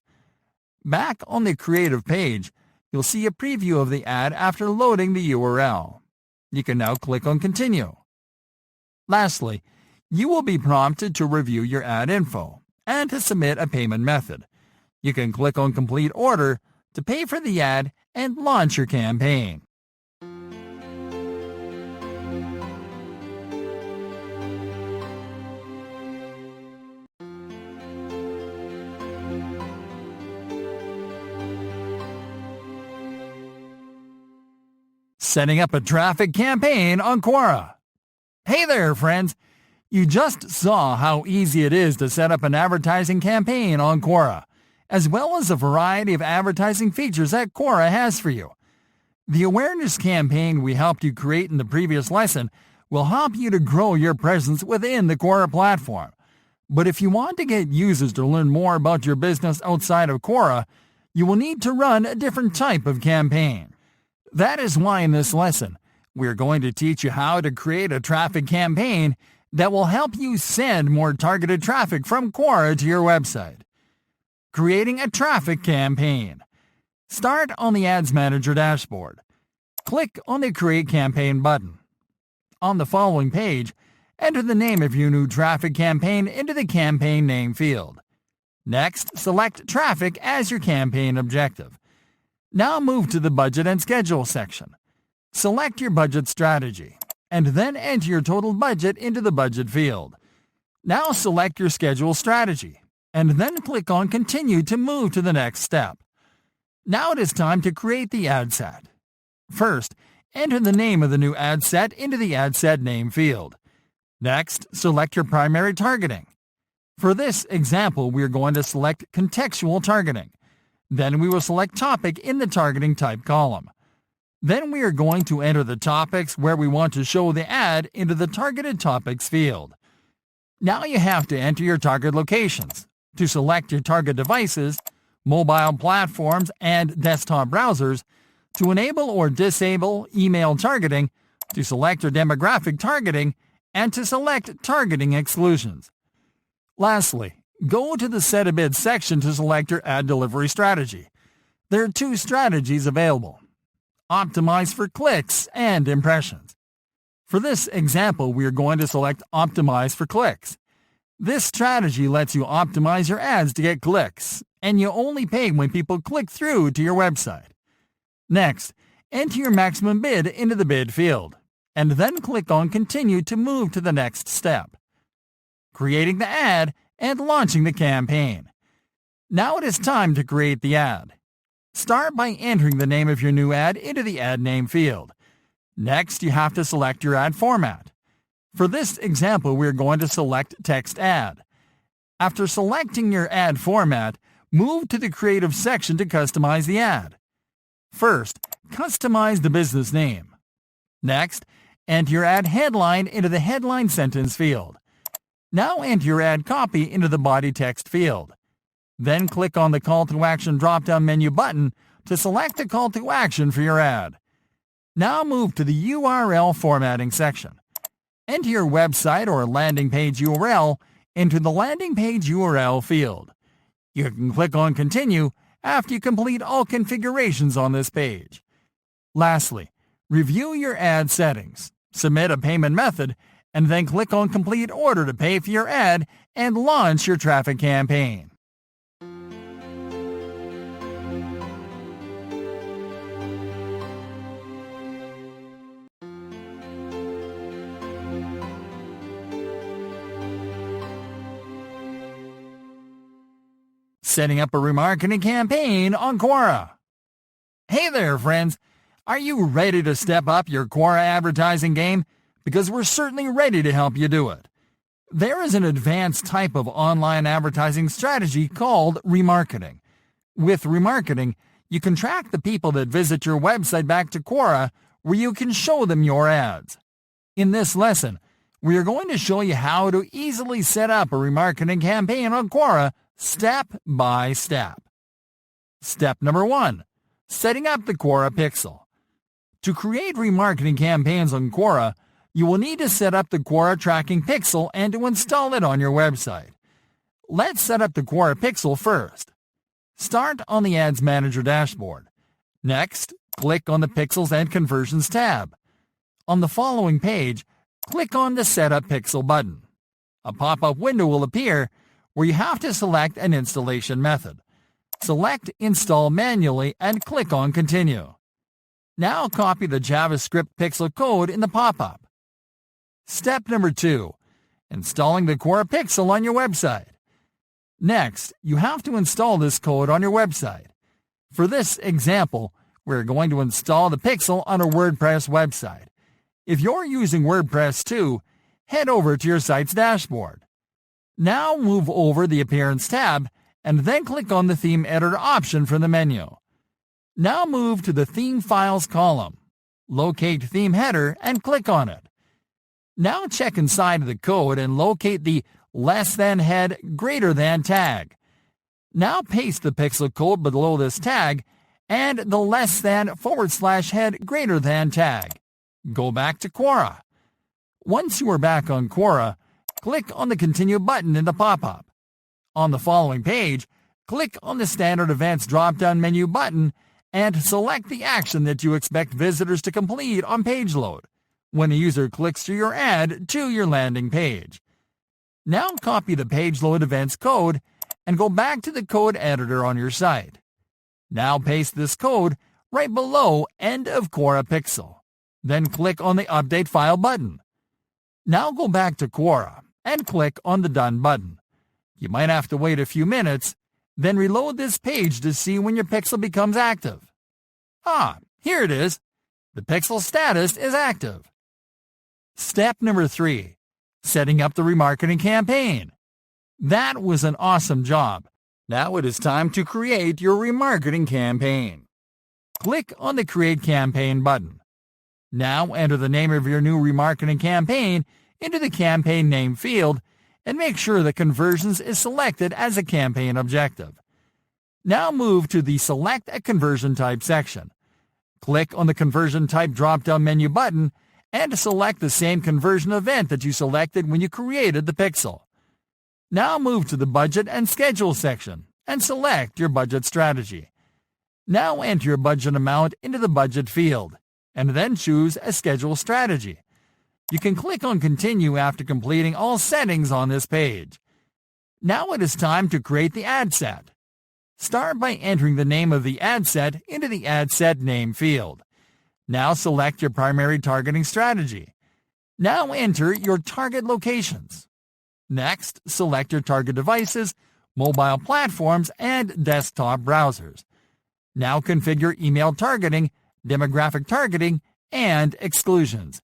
Back on the Creative page, you'll see a preview of the ad after loading the URL. You can now click on Continue. Lastly, you will be prompted to review your ad info and to submit a payment method. You can click on Complete Order to pay for the ad and launch your campaign. Setting up a traffic campaign on Quora. Hey there, friends! You just saw how easy it is to set up an advertising campaign on Quora, as well as a variety of advertising features that Quora has for you. The awareness campaign we helped you create in the previous lesson will help you to grow your presence within the Quora platform. But if you want to get users to learn more about your business outside of Quora, you will need to run a different type of campaign. That is why in this lesson, we are going to teach you how to create a traffic campaign that will help you send more targeted traffic from Quora to your website. Creating a traffic campaign. Start on the Ads Manager dashboard. Click on the Create Campaign button. On the following page, Enter the name of your new traffic campaign into the campaign name field. Next, select traffic as your campaign objective. Now move to the budget and schedule section. Select your budget strategy, and then enter your total budget into the budget field. Now select your schedule strategy, and then click on Continue to move to the next step. Now it is time to create the ad set. First, enter the name of the new ad set into the ad set name field. Next, select your primary targeting. For this example, we are going to select contextual targeting. Then we will select topic in the targeting type column. Then we are going to enter the topics where we want to show the ad into the targeted topics field. Now you have to enter your target locations. To select your target devices, mobile platforms, and desktop browsers, to enable or disable email targeting, to select your demographic targeting, and to select targeting exclusions. Lastly, go to the Set a Bid section to select your ad delivery strategy. There are two strategies available: Optimize for clicks and impressions. For this example, we are going to select Optimize for clicks. This strategy lets you optimize your ads to get clicks, and you only pay when people click through to your website. Next, enter your maximum bid into the bid field, and then click on Continue to move to the next step. Creating the ad and launching the campaign. Now it is time to create the ad. Start by entering the name of your new ad into the ad name field. Next, you have to select your ad format. For this example, we are going to select text ad. After selecting your ad format, move to the creative section to customize the ad. First, customize the business name. Next, enter your ad headline into the headline sentence field. Now enter your ad copy into the body text field. Then click on the Call to Action drop-down menu button to select a call to action for your ad. Now move to the URL formatting section. Enter your website or landing page URL into the landing page URL field. You can click on Continue after you complete all configurations on this page. Lastly, review your ad settings, submit a payment method, and then click on Complete Order to pay for your ad and launch your traffic campaign. Setting up a remarketing campaign on Quora. Hey there, friends! Are you ready to step up your Quora advertising game? Because we're certainly ready to help you do it. There is an advanced type of online advertising strategy called remarketing. With remarketing, you can track the people that visit your website back to Quora, where you can show them your ads. In this lesson, we are going to show you how to easily set up a remarketing campaign on Quora step by step. Step number 1. Setting up the Quora Pixel. To create remarketing campaigns on Quora, you will need to set up the Quora Tracking Pixel and to install it on your website. Let's set up the Quora Pixel first. Start on the Ads Manager dashboard. Next, click on the Pixels and Conversions tab. On the following page, click on the Setup Pixel button. A pop-up window will appear where you have to select an installation method. Select Install Manually and click on Continue. Now copy the JavaScript pixel code in the pop-up. Step number 2. Installing the Quora Pixel on your website. Next, you have to install this code on your website. For this example, we're going to install the Pixel on a WordPress website. If you're using WordPress too, head over to your site's dashboard. Now move over the Appearance tab and then click on the Theme Editor option from the menu. Now move to the Theme Files column. Locate Theme Header and click on it. Now check inside of the code and locate the less than head greater than tag. Now paste the pixel code below this tag and the less than / head greater than tag. Go back to Quora. Once you are back on Quora, click on the Continue button in the pop-up. On the following page, click on the Standard Events drop-down menu button and select the action that you expect visitors to complete on page load. when a user clicks through your ad to your landing page. Now copy the page load events code and go back to the code editor on your site. Now paste this code right below end of Quora pixel. Then click on the Update File button. Now go back to Quora and click on the Done button. You might have to wait a few minutes, then reload this page to see when your pixel becomes active. Here it is. The pixel status is active. Step number 3. Setting up the remarketing campaign. That was an awesome job. Now it is time to create your remarketing campaign. Click on the Create Campaign button. Now enter the name of your new remarketing campaign into the campaign name field and make sure that conversions is selected as a campaign objective. Now move to the Select a Conversion Type section. Click on the Conversion Type drop-down menu button and select the same conversion event that you selected when you created the pixel. Now move to the Budget and Schedule section and select your budget strategy. Now enter your budget amount into the budget field and then choose a schedule strategy. You can click on Continue after completing all settings on this page. Now it is time to create the ad set. Start by entering the name of the ad set into the Ad Set Name field. Now select your primary targeting strategy. Now enter your target locations. Next, select your target devices, mobile platforms, and desktop browsers. Now configure email targeting, demographic targeting, and exclusions.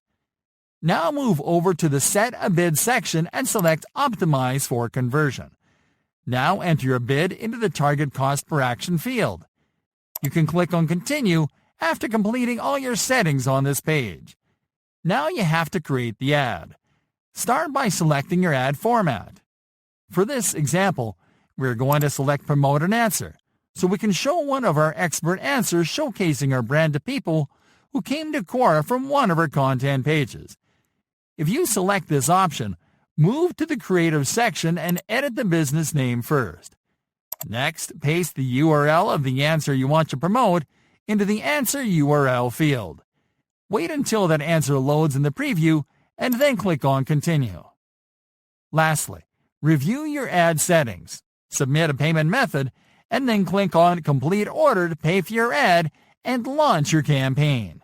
Now move over to the Set a Bid section and select Optimize for Conversion. Now enter your bid into the Target Cost Per Action field. You can click on Continue after completing all your settings on this page. Now you have to create the ad. Start by selecting your ad format. For this example, we're going to select Promote an Answer, so we can show one of our expert answers showcasing our brand to people who came to Quora from one of our content pages. If you select this option, move to the Creative section and edit the business name first. Next, paste the URL of the answer you want to promote into the Answer URL field. Wait until that answer loads in the preview and then click on Continue. Lastly, review your ad settings, submit a payment method, and then click on Complete Order to pay for your ad and launch your campaign.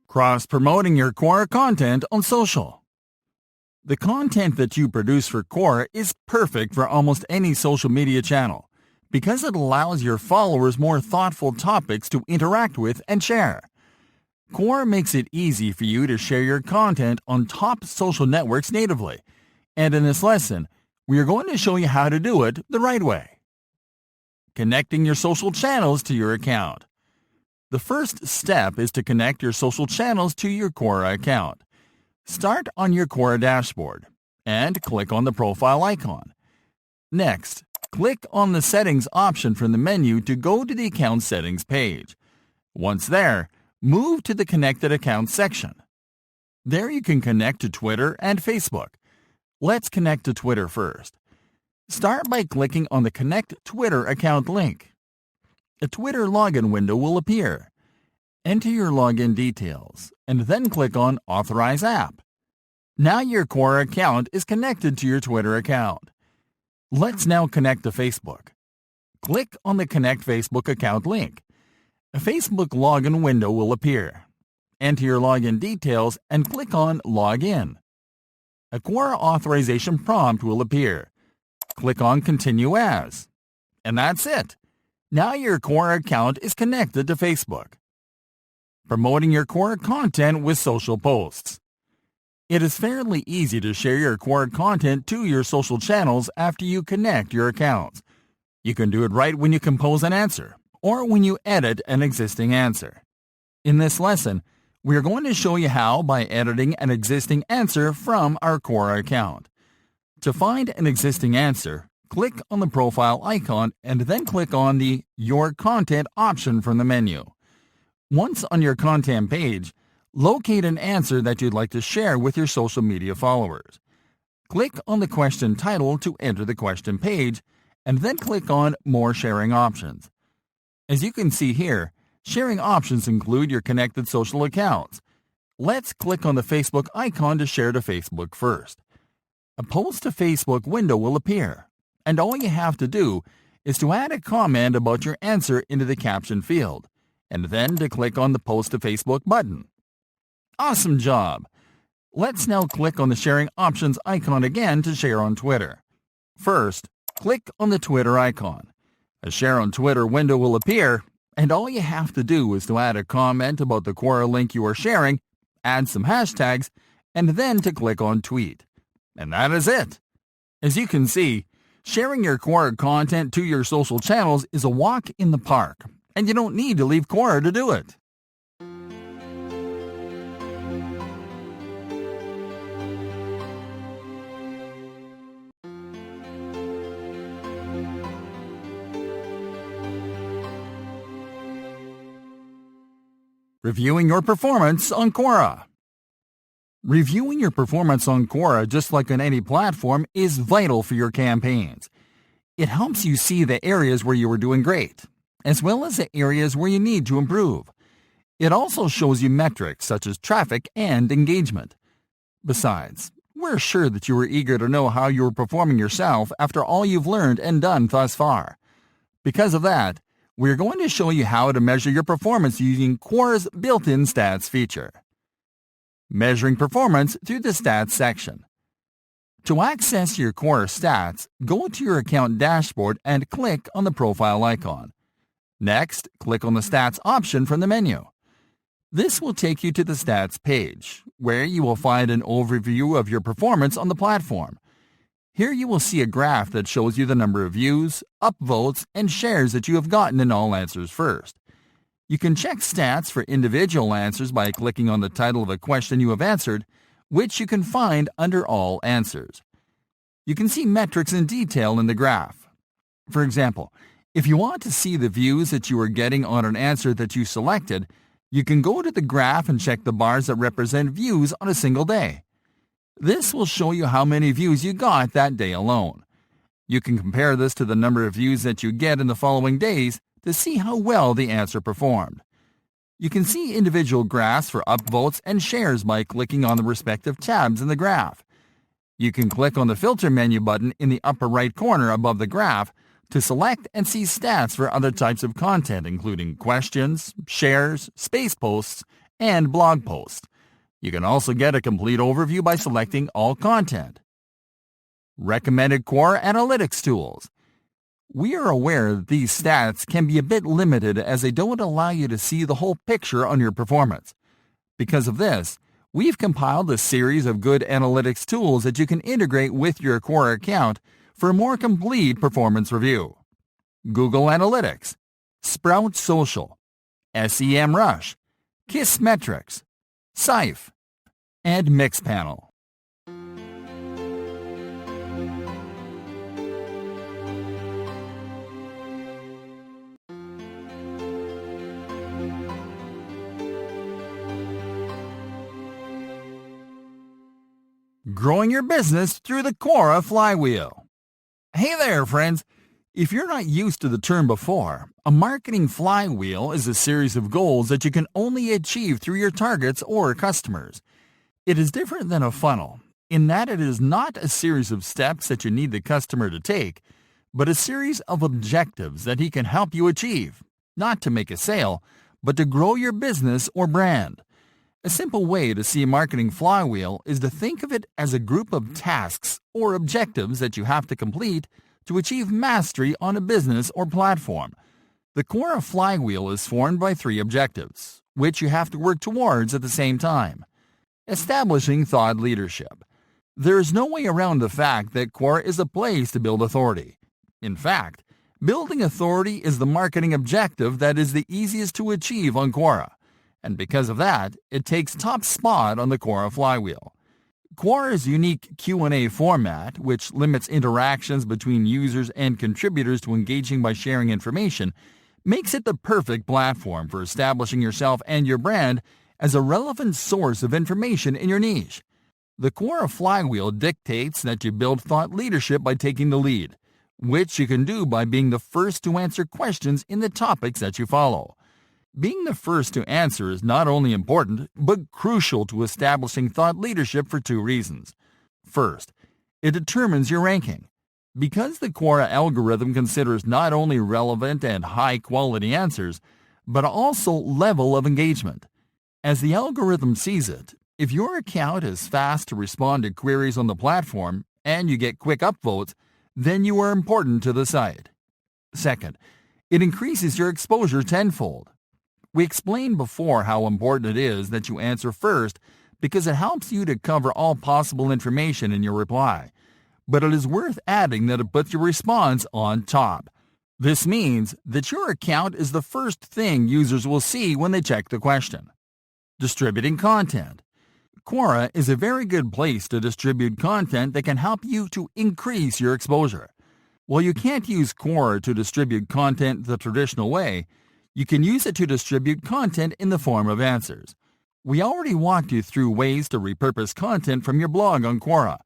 Cross-promoting your Quora content on social. The content that you produce for Quora is perfect for almost any social media channel because it allows your followers more thoughtful topics to interact with and share. Quora makes it easy for you to share your content on top social networks natively, and in this lesson, we are going to show you how to do it the right way. Connecting your social channels to your account. The first step is to connect your social channels to your Quora account. Start on your Quora dashboard and click on the profile icon. Next, click on the Settings option from the menu to go to the Account Settings page. Once there, move to the Connected Accounts section. There you can connect to Twitter and Facebook. Let's connect to Twitter first. Start by clicking on the Connect Twitter account link. A Twitter login window will appear. Enter your login details and then click on Authorize App. Now your Quora account is connected to your Twitter account. Let's now connect to Facebook. Click on the Connect Facebook account link. A Facebook login window will appear. Enter your login details and click on Login. A Quora authorization prompt will appear. Click on Continue As. And that's it. Now your Quora account is connected to Facebook. Promoting your Quora content with social posts. It is fairly easy to share your Quora content to your social channels after you connect your accounts. You can do it right when you compose an answer or when you edit an existing answer. In this lesson, we are going to show you how by editing an existing answer from our Quora account. To find an existing answer, click on the profile icon and then click on the Your Content option from the menu. Once on your content page, Locate an answer that you'd like to share with your social media followers. Click on the question title to enter the question page, and then click on More Sharing Options. As you can see here, sharing options include your connected social accounts. Let's click on the Facebook icon to share to Facebook first. A Post to Facebook window will appear, and all you have to do is to add a comment about your answer into the caption field, and then to click on the Post to Facebook button. Awesome job! Let's now click on the sharing options icon again to share on Twitter. First, click on the Twitter icon. A Share on Twitter window will appear, and all you have to do is to add a comment about the Quora link you are sharing, add some hashtags, and then to click on Tweet. And that is it. As you can see, sharing your Quora content to your social channels is a walk in the park, and you don't need to leave Quora to do it. Reviewing your performance on Quora. Reviewing your performance on Quora, just like on any platform, is vital for your campaigns. It helps you see the areas where you are doing great, as well as the areas where you need to improve. It also shows you metrics such as traffic and engagement. Besides, we're sure that you are eager to know how you are performing yourself after all you've learned and done thus far. Because of that, we're going to show you how to measure your performance using Quora's built-in stats feature. Measuring performance through the stats section. To access your Quora stats, go to your account dashboard and click on the profile icon. Next, click on the stats option from the menu. This will take you to the stats page, where you will find an overview of your performance on the platform. Here you will see a graph that shows you the number of views, upvotes, and shares that you have gotten in all answers first. You can check stats for individual answers by clicking on the title of a question you have answered, which you can find under All Answers. You can see metrics in detail in the graph. For example, if you want to see the views that you are getting on an answer that you selected, you can go to the graph and check the bars that represent views on a single day. This will show you how many views you got that day alone. You can compare this to the number of views that you get in the following days to see how well the answer performed. You can see individual graphs for upvotes and shares by clicking on the respective tabs in the graph. You can click on the Filter menu button in the upper right corner above the graph to select and see stats for other types of content, including questions, shares, space posts, and blog posts. You can also get a complete overview by selecting All Content. Recommended Quora Analytics Tools. We are aware that these stats can be a bit limited as they don't allow you to see the whole picture on your performance. Because of this, we've compiled a series of good analytics tools that you can integrate with your Quora account for a more complete performance review. Google Analytics, Sprout Social, SEMrush, Kissmetrics, Sife, and Mixpanel. Growing your business through the Quora Flywheel. Hey there, friends! If you're not used to the term before, a marketing flywheel is a series of goals that you can only achieve through your targets or customers. It is different than a funnel, in that it is not a series of steps that you need the customer to take, but a series of objectives that he can help you achieve, not to make a sale, but to grow your business or brand. A simple way to see a marketing flywheel is to think of it as a group of tasks or objectives that you have to complete to achieve mastery on a business or platform. The Quora Flywheel is formed by 3 objectives, which you have to work towards at the same time. Establishing thought leadership. There is no way around the fact that Quora is a place to build authority. In fact, building authority is the marketing objective that is the easiest to achieve on Quora. And because of that, it takes top spot on the Quora Flywheel. Quora's unique Q&A format, which limits interactions between users and contributors to engaging by sharing information, makes it the perfect platform for establishing yourself and your brand as a relevant source of information in your niche. The Quora Flywheel dictates that you build thought leadership by taking the lead, which you can do by being the first to answer questions in the topics that you follow. Being the first to answer is not only important, but crucial to establishing thought leadership for two reasons. First, it determines your ranking. Because the Quora algorithm considers not only relevant and high-quality answers, but also level of engagement. As the algorithm sees it, if your account is fast to respond to queries on the platform and you get quick upvotes, then you are important to the site. Second, it increases your exposure tenfold. We explained before how important it is that you answer first because it helps you to cover all possible information in your reply. But it is worth adding that it puts your response on top. This means that your account is the first thing users will see when they check the question. Distributing content. Quora is a very good place to distribute content that can help you to increase your exposure. While you can't use Quora to distribute content the traditional way, you can use it to distribute content in the form of answers. We already walked you through ways to repurpose content from your blog on Quora,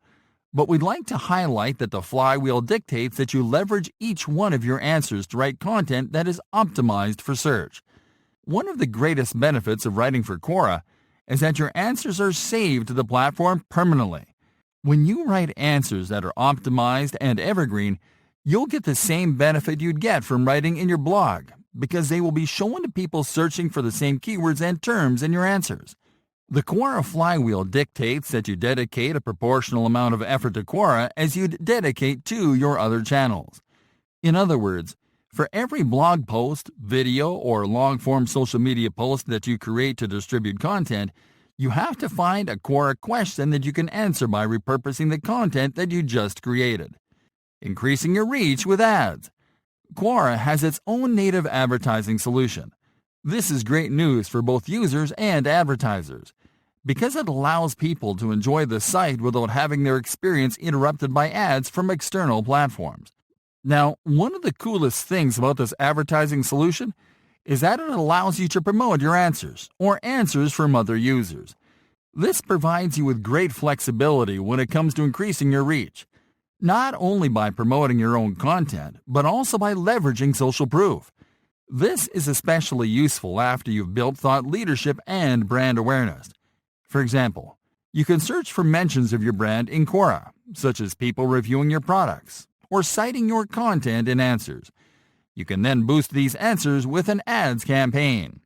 but we'd like to highlight that the Flywheel dictates that you leverage each one of your answers to write content that is optimized for search. One of the greatest benefits of writing for Quora is that your answers are saved to the platform permanently. When you write answers that are optimized and evergreen, you'll get the same benefit you'd get from writing in your blog, because they will be shown to people searching for the same keywords and terms in your answers. The Quora Flywheel dictates that you dedicate a proportional amount of effort to Quora as you'd dedicate to your other channels. In other words, for every blog post, video, or long-form social media post that you create to distribute content, you have to find a Quora question that you can answer by repurposing the content that you just created. Increasing your reach with ads. Quora has its own native advertising solution. This is great news for both users and advertisers, because it allows people to enjoy the site without having their experience interrupted by ads from external platforms. Now, one of the coolest things about this advertising solution is that it allows you to promote your answers or answers from other users. This provides you with great flexibility when it comes to increasing your reach, not only by promoting your own content, but also by leveraging social proof. This is especially useful after you've built thought leadership and brand awareness. For example, you can search for mentions of your brand in Quora, such as people reviewing your products or citing your content in answers. You can then boost these answers with an ads campaign.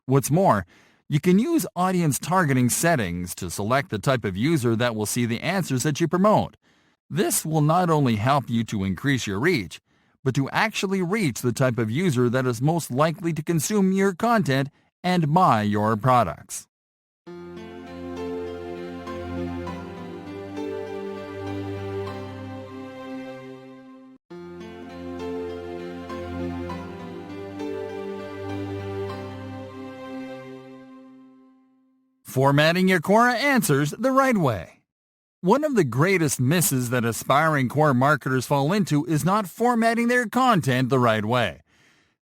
What's more, you can use audience targeting settings to select the type of user that will see the answers that you promote. This will not only help you to increase your reach, but to actually reach the type of user that is most likely to consume your content and buy your products. Formatting your Quora answers the right way. One of the greatest misses that aspiring Quora marketers fall into is not formatting their content the right way.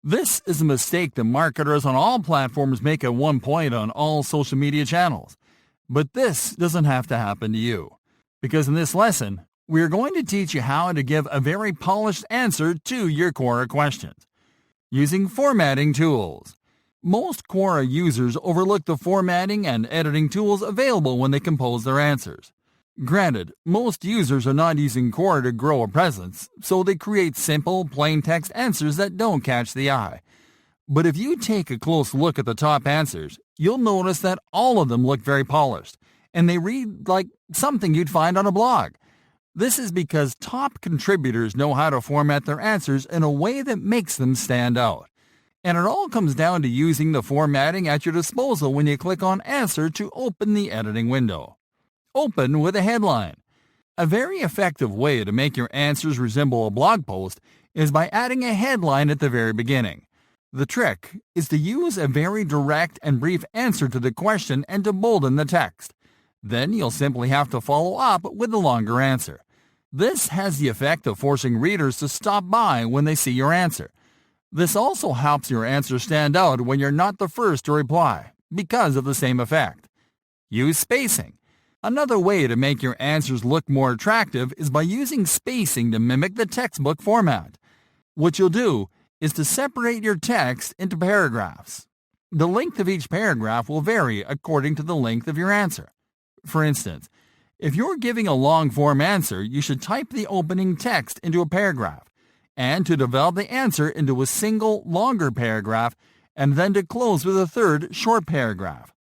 This is a mistake that marketers on all platforms make at one point on all social media channels. But this doesn't have to happen to you, because in this lesson, we are going to teach you how to give a very polished answer to your Quora questions using formatting tools. Most Quora users overlook the formatting and editing tools available when they compose their answers. Granted, most users are not using Quora to grow a presence, so they create simple, plain text answers that don't catch the eye. But if you take a close look at the top answers, you'll notice that all of them look very polished, and they read like something you'd find on a blog. This is because top contributors know how to format their answers in a way that makes them stand out. And it all comes down to using the formatting at your disposal when you click on Answer to open the editing window. Open with a headline. A very effective way to make your answers resemble a blog post is by adding a headline at the very beginning. The trick is to use a very direct and brief answer to the question and to bolden the text. Then you'll simply have to follow up with a longer answer. This has the effect of forcing readers to stop by when they see your answer. This also helps your answer stand out when you're not the first to reply, because of the same effect. Use spacing. Another way to make your answers look more attractive is by using spacing to mimic the textbook format. What you'll do is to separate your text into paragraphs. The length of each paragraph will vary according to the length of your answer. For instance, if you're giving a long-form answer, you should type the opening text into a paragraph, and to develop the answer into a single, longer paragraph, and then to close with a third, short paragraph.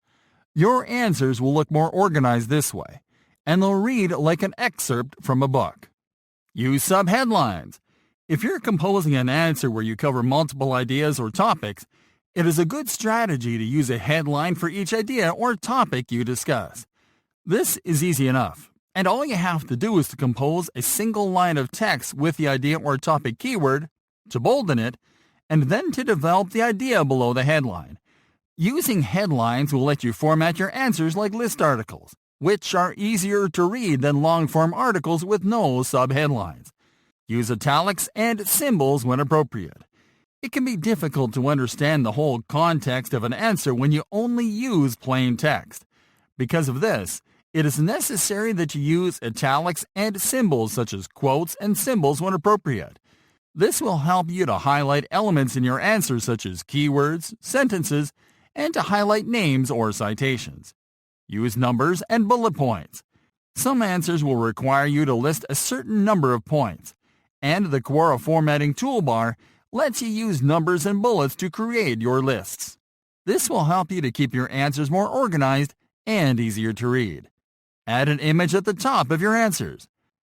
Your answers will look more organized this way, and they'll read like an excerpt from a book. Use subheadlines. If you're composing an answer where you cover multiple ideas or topics, it is a good strategy to use a headline for each idea or topic you discuss. This is easy enough, and all you have to do is to compose a single line of text with the idea or topic keyword, to bolden it, and then to develop the idea below the headline. Using headlines will let you format your answers like list articles, which are easier to read than long-form articles with no subheadlines. Use italics and symbols when appropriate. It can be difficult to understand the whole context of an answer when you only use plain text. Because of this, it is necessary that you use italics and symbols such as quotes and symbols when appropriate. This will help you to highlight elements in your answer such as keywords, sentences, and to highlight names or citations. Use numbers and bullet points. Some answers will require you to list a certain number of points, and the Quora formatting toolbar lets you use numbers and bullets to create your lists. This will help you to keep your answers more organized and easier to read. Add an image at the top of your answers.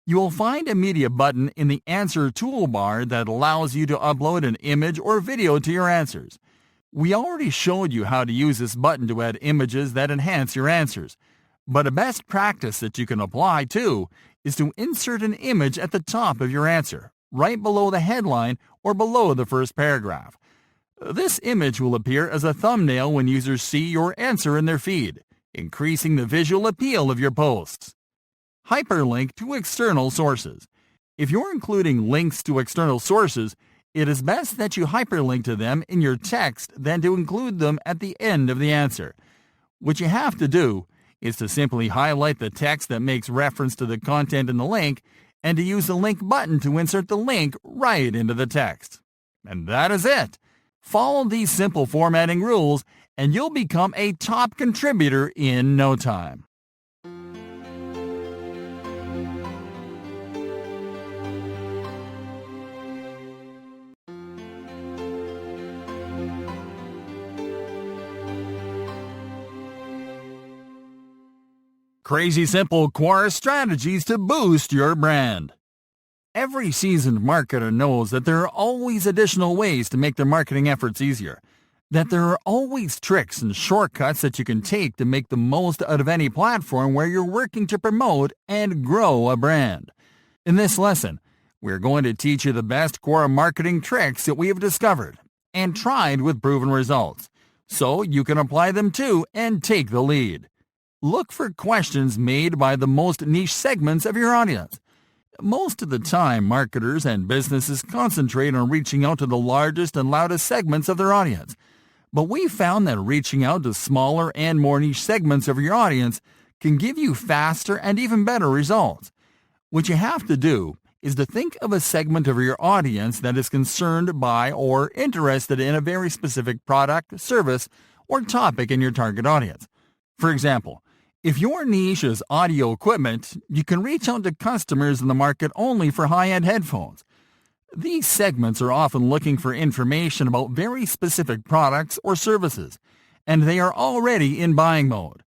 You will find a media button in the answer toolbar that allows you to upload an image or video to your answers. We already showed you how to use this button to add images that enhance your answers, but a best practice that you can apply too is to insert an image at the top of your answer, right below the headline or below the first paragraph. This image will appear as a thumbnail when users see your answer in their feed, increasing the visual appeal of your posts. Hyperlink to external sources. If you're including links to external sources, it is best that you hyperlink to them in your text than to include them at the end of the answer. What you have to do is to simply highlight the text that makes reference to the content in the link and to use the link button to insert the link right into the text. And that is it. Follow these simple formatting rules and you'll become a top contributor in no time. Crazy simple Quora strategies to boost your brand. Every seasoned marketer knows that there are always additional ways to make their marketing efforts easier, that there are always tricks and shortcuts that you can take to make the most out of any platform where you're working to promote and grow a brand. In this lesson, we're going to teach you the best Quora marketing tricks that we have discovered and tried with proven results, so you can apply them too and take the lead. Look for questions made by the most niche segments of your audience. Most of the time, marketers and businesses concentrate on reaching out to the largest and loudest segments of their audience. But we found that reaching out to smaller and more niche segments of your audience can give you faster and even better results. What you have to do is to think of a segment of your audience that is concerned by or interested in a very specific product, service, or topic in your target audience. For example, if your niche is audio equipment, you can reach out to customers in the market only for high-end headphones. These segments are often looking for information about very specific products or services, and they are already in buying mode.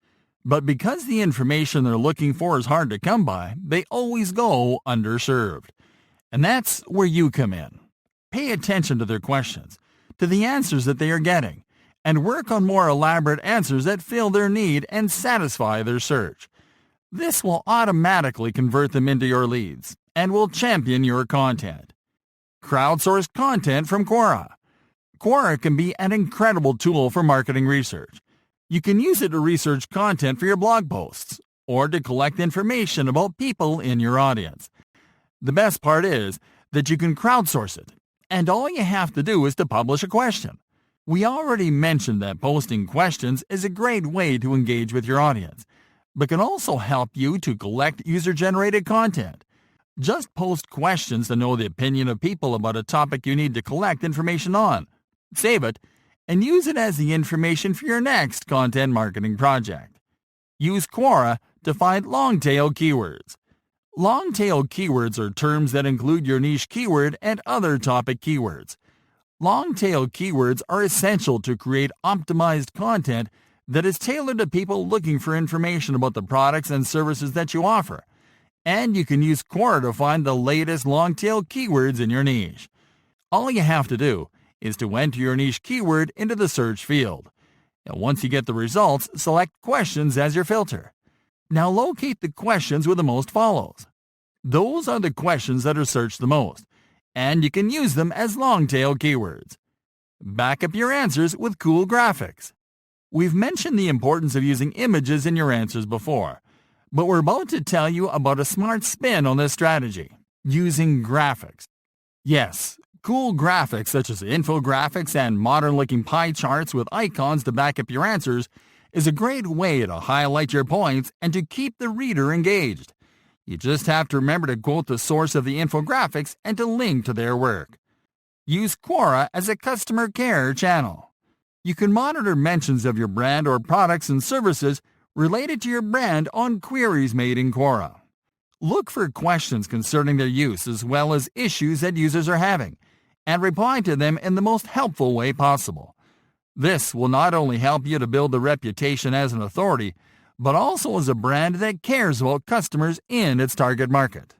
But because the information they're looking for is hard to come by, they always go underserved. And that's where you come in. Pay attention to their questions, to the answers that they are getting, and work on more elaborate answers that fill their need and satisfy their search. This will automatically convert them into your leads and will champion your content. Crowdsourced content from Quora. Quora can be an incredible tool for marketing research. You can use it to research content for your blog posts or to collect information about people in your audience. The best part is that you can crowdsource it, and all you have to do is to publish a question. We already mentioned that posting questions is a great way to engage with your audience, but can also help you to collect user-generated content. Just post questions to know the opinion of people about a topic you need to collect information on. Save it, and use it as the information for your next content marketing project. Use Quora to find long-tail keywords. Long-tail keywords are terms that include your niche keyword and other topic keywords. Long-tail keywords are essential to create optimized content that is tailored to people looking for information about the products and services that you offer. And you can use Quora to find the latest long-tail keywords in your niche. All you have to do is to enter your niche keyword into the search field. And once you get the results, select Questions as your filter. Now locate the questions with the most follows. Those are the questions that are searched the most, and you can use them as long-tail keywords. Back up your answers with cool graphics. We've mentioned the importance of using images in your answers before, but we're about to tell you about a smart spin on this strategy, using graphics. Yes, cool graphics such as infographics and modern-looking pie charts with icons to back up your answers is a great way to highlight your points and to keep the reader engaged. You just have to remember to quote the source of the infographics and to link to their work. Use Quora as a customer care channel. You can monitor mentions of your brand or products and services related to your brand on queries made in Quora. Look for questions concerning their use as well as issues that users are having, and reply to them in the most helpful way possible. This will not only help you to build a reputation as an authority, but also as a brand that cares about customers in its target market.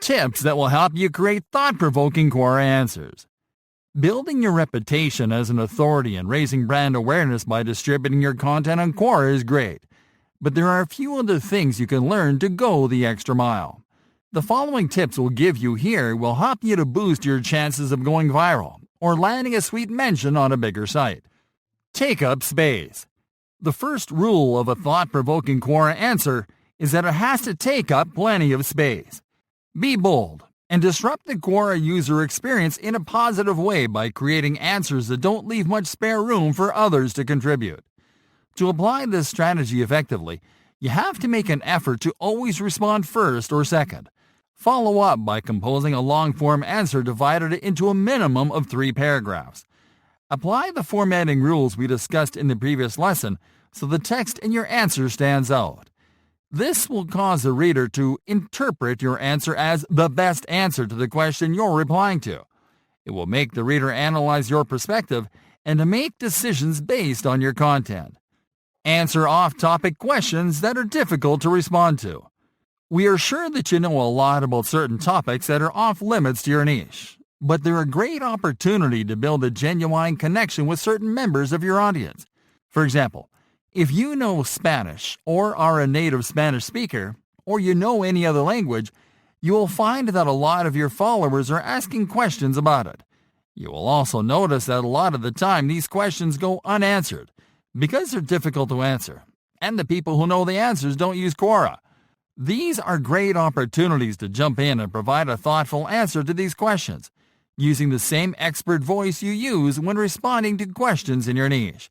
Tips that will help you create thought-provoking Quora answers. Building your reputation as an authority and raising brand awareness by distributing your content on Quora is great, but there are a few other things you can learn to go the extra mile. The following tips we'll give you here will help you to boost your chances of going viral or landing a sweet mention on a bigger site. Take up space. The first rule of a thought-provoking Quora answer is that it has to take up plenty of space. Be bold and disrupt the Quora user experience in a positive way by creating answers that don't leave much spare room for others to contribute. To apply this strategy effectively, you have to make an effort to always respond first or second. Follow up by composing a long-form answer divided into a minimum of 3 paragraphs. Apply the formatting rules we discussed in the previous lesson so the text in your answer stands out. This will cause the reader to interpret your answer as the best answer to the question you're replying to. It will make the reader analyze your perspective and to make decisions based on your content. Answer off-topic questions that are difficult to respond to. We are sure that you know a lot about certain topics that are off-limits to your niche, but they're a great opportunity to build a genuine connection with certain members of your audience. For example, if you know Spanish or are a native Spanish speaker, or you know any other language, you will find that a lot of your followers are asking questions about it. You will also notice that a lot of the time these questions go unanswered because they're difficult to answer, and the people who know the answers don't use Quora. These are great opportunities to jump in and provide a thoughtful answer to these questions, using the same expert voice you use when responding to questions in your niche.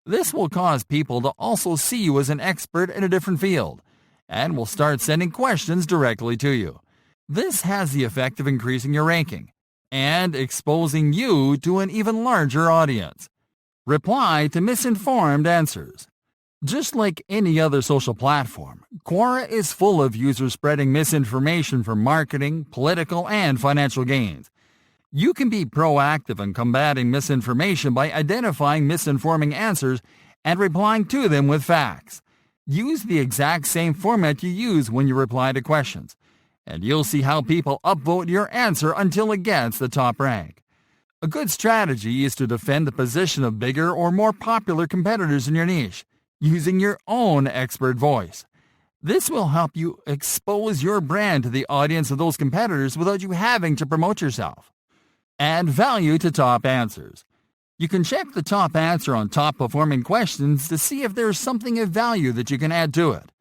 This will cause people to also see you as an expert in a different field, and will start sending questions directly to you. This has the effect of increasing your ranking and exposing you to an even larger audience. Reply to misinformed answers. Just like any other social platform, Quora is full of users spreading misinformation for marketing, political, and financial gains. You can be proactive in combating misinformation by identifying misinforming answers and replying to them with facts. Use the exact same format you use when you reply to questions, and you'll see how people upvote your answer until it gets the top rank. A good strategy is to defend the position of bigger or more popular competitors in your niche, using your own expert voice. This will help you expose your brand to the audience of those competitors without you having to promote yourself. Add value to top answers. You can check the top answer on top-performing questions to see if there's something of value that you can add to it.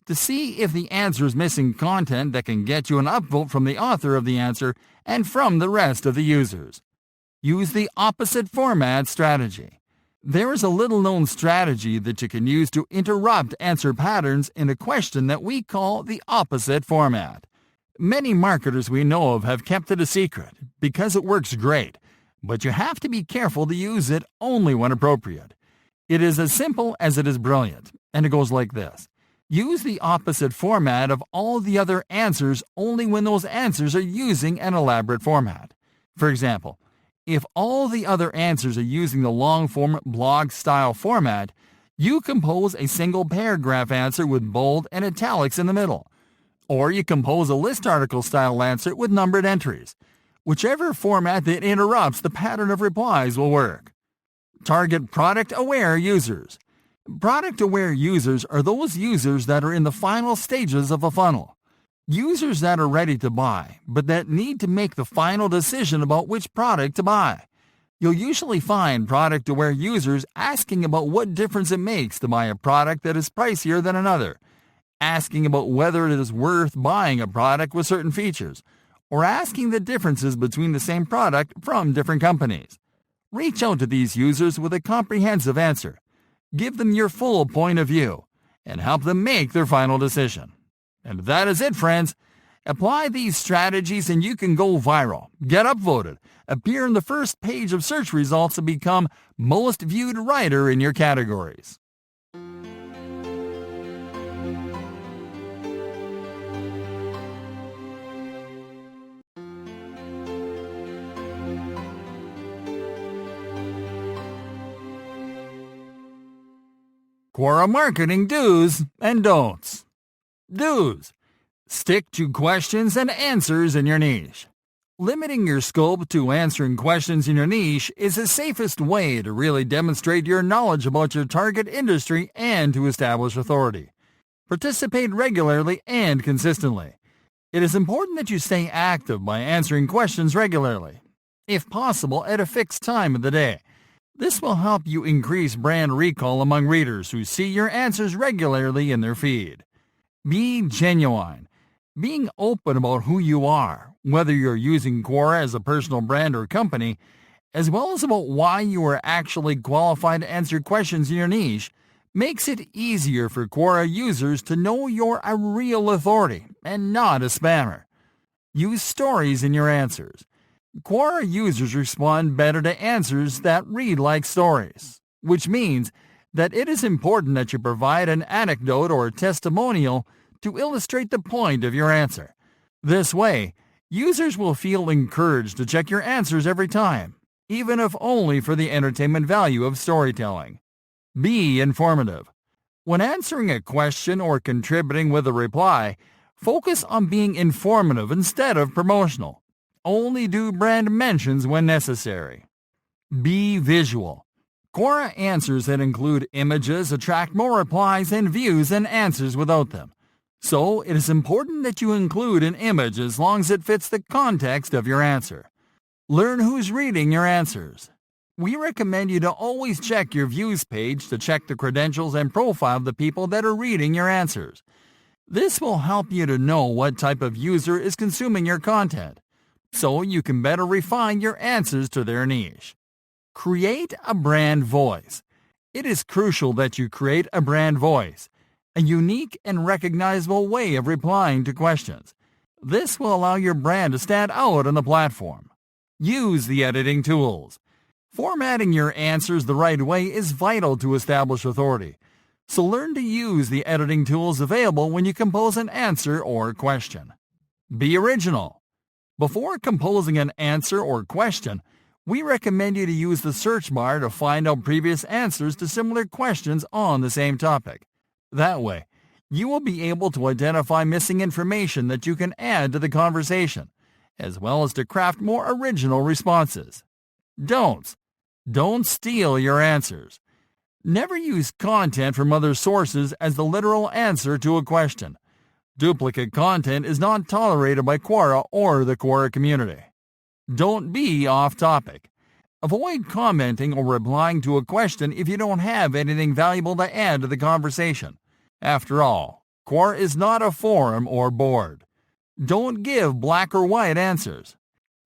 To see if the answer is missing content that can get you an upvote from the author of the answer and from the rest of the users. Use the opposite format strategy. There is a little-known strategy that you can use to interrupt answer patterns in a question that we call the opposite format. Many marketers we know of have kept it a secret because it works great, but you have to be careful to use it only when appropriate. It is as simple as it is brilliant, and it goes like this. Use the opposite format of all the other answers only when those answers are using an elaborate format. For example, if all the other answers are using the long-form blog-style format, you compose a single paragraph answer with bold and italics in the middle. Or you compose a list article-style answer with numbered entries. Whichever format that interrupts the pattern of replies will work. Target product-aware users. Product-aware users are those users that are in the final stages of a funnel. Users that are ready to buy, but that need to make the final decision about which product to buy. You'll usually find product-aware users asking about what difference it makes to buy a product that is pricier than another, asking about whether it is worth buying a product with certain features, or asking the differences between the same product from different companies. Reach out to these users with a comprehensive answer. Give them your full point of view, and help them make their final decision. And that is it, friends. Apply these strategies and you can go viral, get upvoted, appear in the first page of search results, and become most viewed writer in your categories. Quora Marketing do's and don'ts. Do's. Stick to questions and answers in your niche. Limiting your scope to answering questions in your niche is the safest way to really demonstrate your knowledge about your target industry and to establish authority. Participate regularly and consistently. It is important that you stay active by answering questions regularly, if possible at a fixed time of the day. This will help you increase brand recall among readers who see your answers regularly in their feed. Be genuine. Being open about who you are, whether you're using Quora as a personal brand or company, as well as about why you are actually qualified to answer questions in your niche, makes it easier for Quora users to know you're a real authority and not a spammer. Use stories in your answers. Quora users respond better to answers that read like stories, which means that it is important that you provide an anecdote or testimonial to illustrate the point of your answer. This way, users will feel encouraged to check your answers every time, even if only for the entertainment value of storytelling. Be informative. When answering a question or contributing with a reply, focus on being informative instead of promotional. Only do brand mentions when necessary. Be visual. Quora answers that include images attract more replies and views than answers without them. So, it is important that you include an image as long as it fits the context of your answer. Learn who's reading your answers. We recommend you to always check your views page to check the credentials and profile of the people that are reading your answers. This will help you to know what type of user is consuming your content, so you can better refine your answers to their niche. Create a brand voice. It is crucial that you create a brand voice, a unique and recognizable way of replying to questions. This will allow your brand to stand out on the platform. Use the editing tools. Formatting your answers the right way is vital to establish authority, so learn to use the editing tools available when you compose an answer or question. Be original. Before composing an answer or question, we recommend you to use the search bar to find out previous answers to similar questions on the same topic. That way, you will be able to identify missing information that you can add to the conversation, as well as to craft more original responses. Don'ts. Don't steal your answers. Never use content from other sources as the literal answer to a question. Duplicate content is not tolerated by Quora or the Quora community. Don't be off topic. Avoid commenting or replying to a question if you don't have anything valuable to add to the conversation. After all, Quora is not a forum or board. Don't give black or white answers.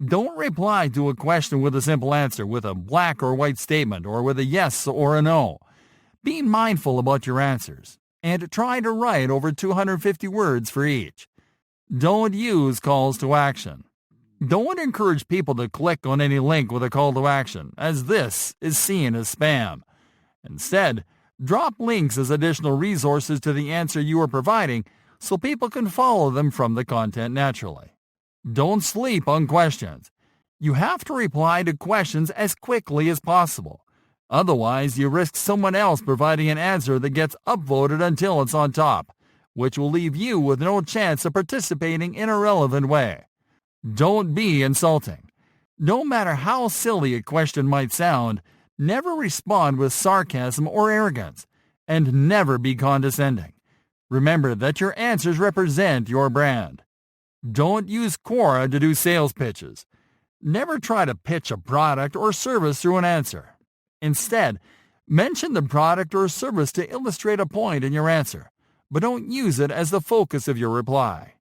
Don't reply to a question with a simple answer with a black or white statement or with a yes or a no. Be mindful about your answers and try to write over 250 words for each. Don't use calls to action. Don't encourage people to click on any link with a call to action, as this is seen as spam. Instead, drop links as additional resources to the answer you are providing so people can follow them from the content naturally. Don't sleep on questions. You have to reply to questions as quickly as possible. Otherwise, you risk someone else providing an answer that gets upvoted until it's on top, which will leave you with no chance of participating in a relevant way. Don't be insulting. No matter how silly a question might sound, never respond with sarcasm or arrogance, and never be condescending. Remember that your answers represent your brand. Don't use Quora to do sales pitches. Never try to pitch a product or service through an answer. Instead, mention the product or service to illustrate a point in your answer, but don't use it as the focus of your reply.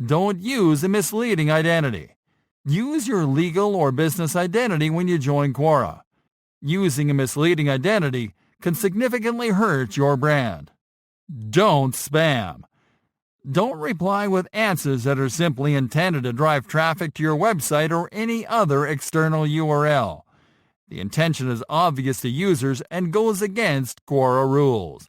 Don't use a misleading identity. Use your legal or business identity when you join Quora. Using a misleading identity can significantly hurt your brand. Don't spam. Don't reply with answers that are simply intended to drive traffic to your website or any other external URL. The intention is obvious to users and goes against Quora rules.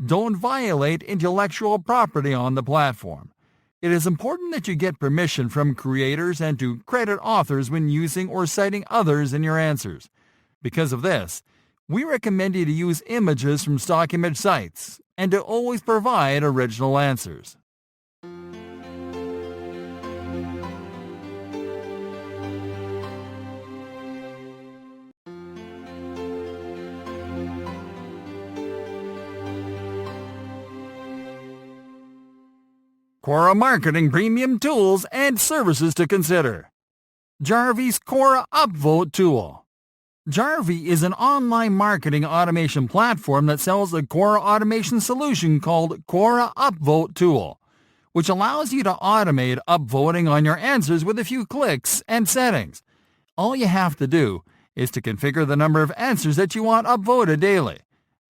Don't violate intellectual property on the platform. It is important that you get permission from creators and to credit authors when using or citing others in your answers. Because of this, we recommend you to use images from stock image sites and to always provide original answers. Quora Marketing Premium Tools and Services to Consider. Jarvie's Quora Upvote Tool. Jarvie is an online marketing automation platform that sells a Quora automation solution called Quora Upvote Tool, which allows you to automate upvoting on your answers with a few clicks and settings. All you have to do is to configure the number of answers that you want upvoted daily,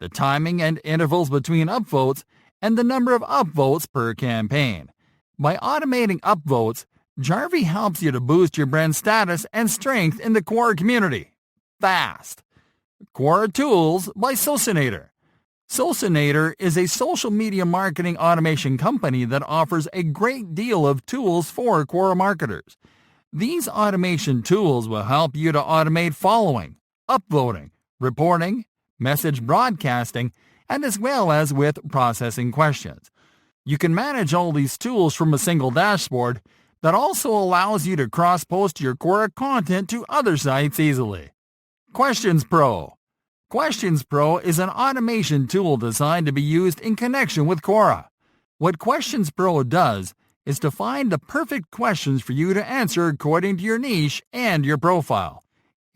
the timing and intervals between upvotes, and the number of upvotes per campaign. By automating upvotes, Jarvie helps you to boost your brand status and strength in the Quora community. Fast. Quora Tools by Socinator. Socinator is a social media marketing automation company that offers a great deal of tools for Quora marketers. These automation tools will help you to automate following, upvoting, reporting, message broadcasting, and as well as with processing questions. You can manage all these tools from a single dashboard that also allows you to cross-post your Quora content to other sites easily. Questions Pro. Questions Pro is an automation tool designed to be used in connection with Quora. What Questions Pro does is to find the perfect questions for you to answer according to your niche and your profile.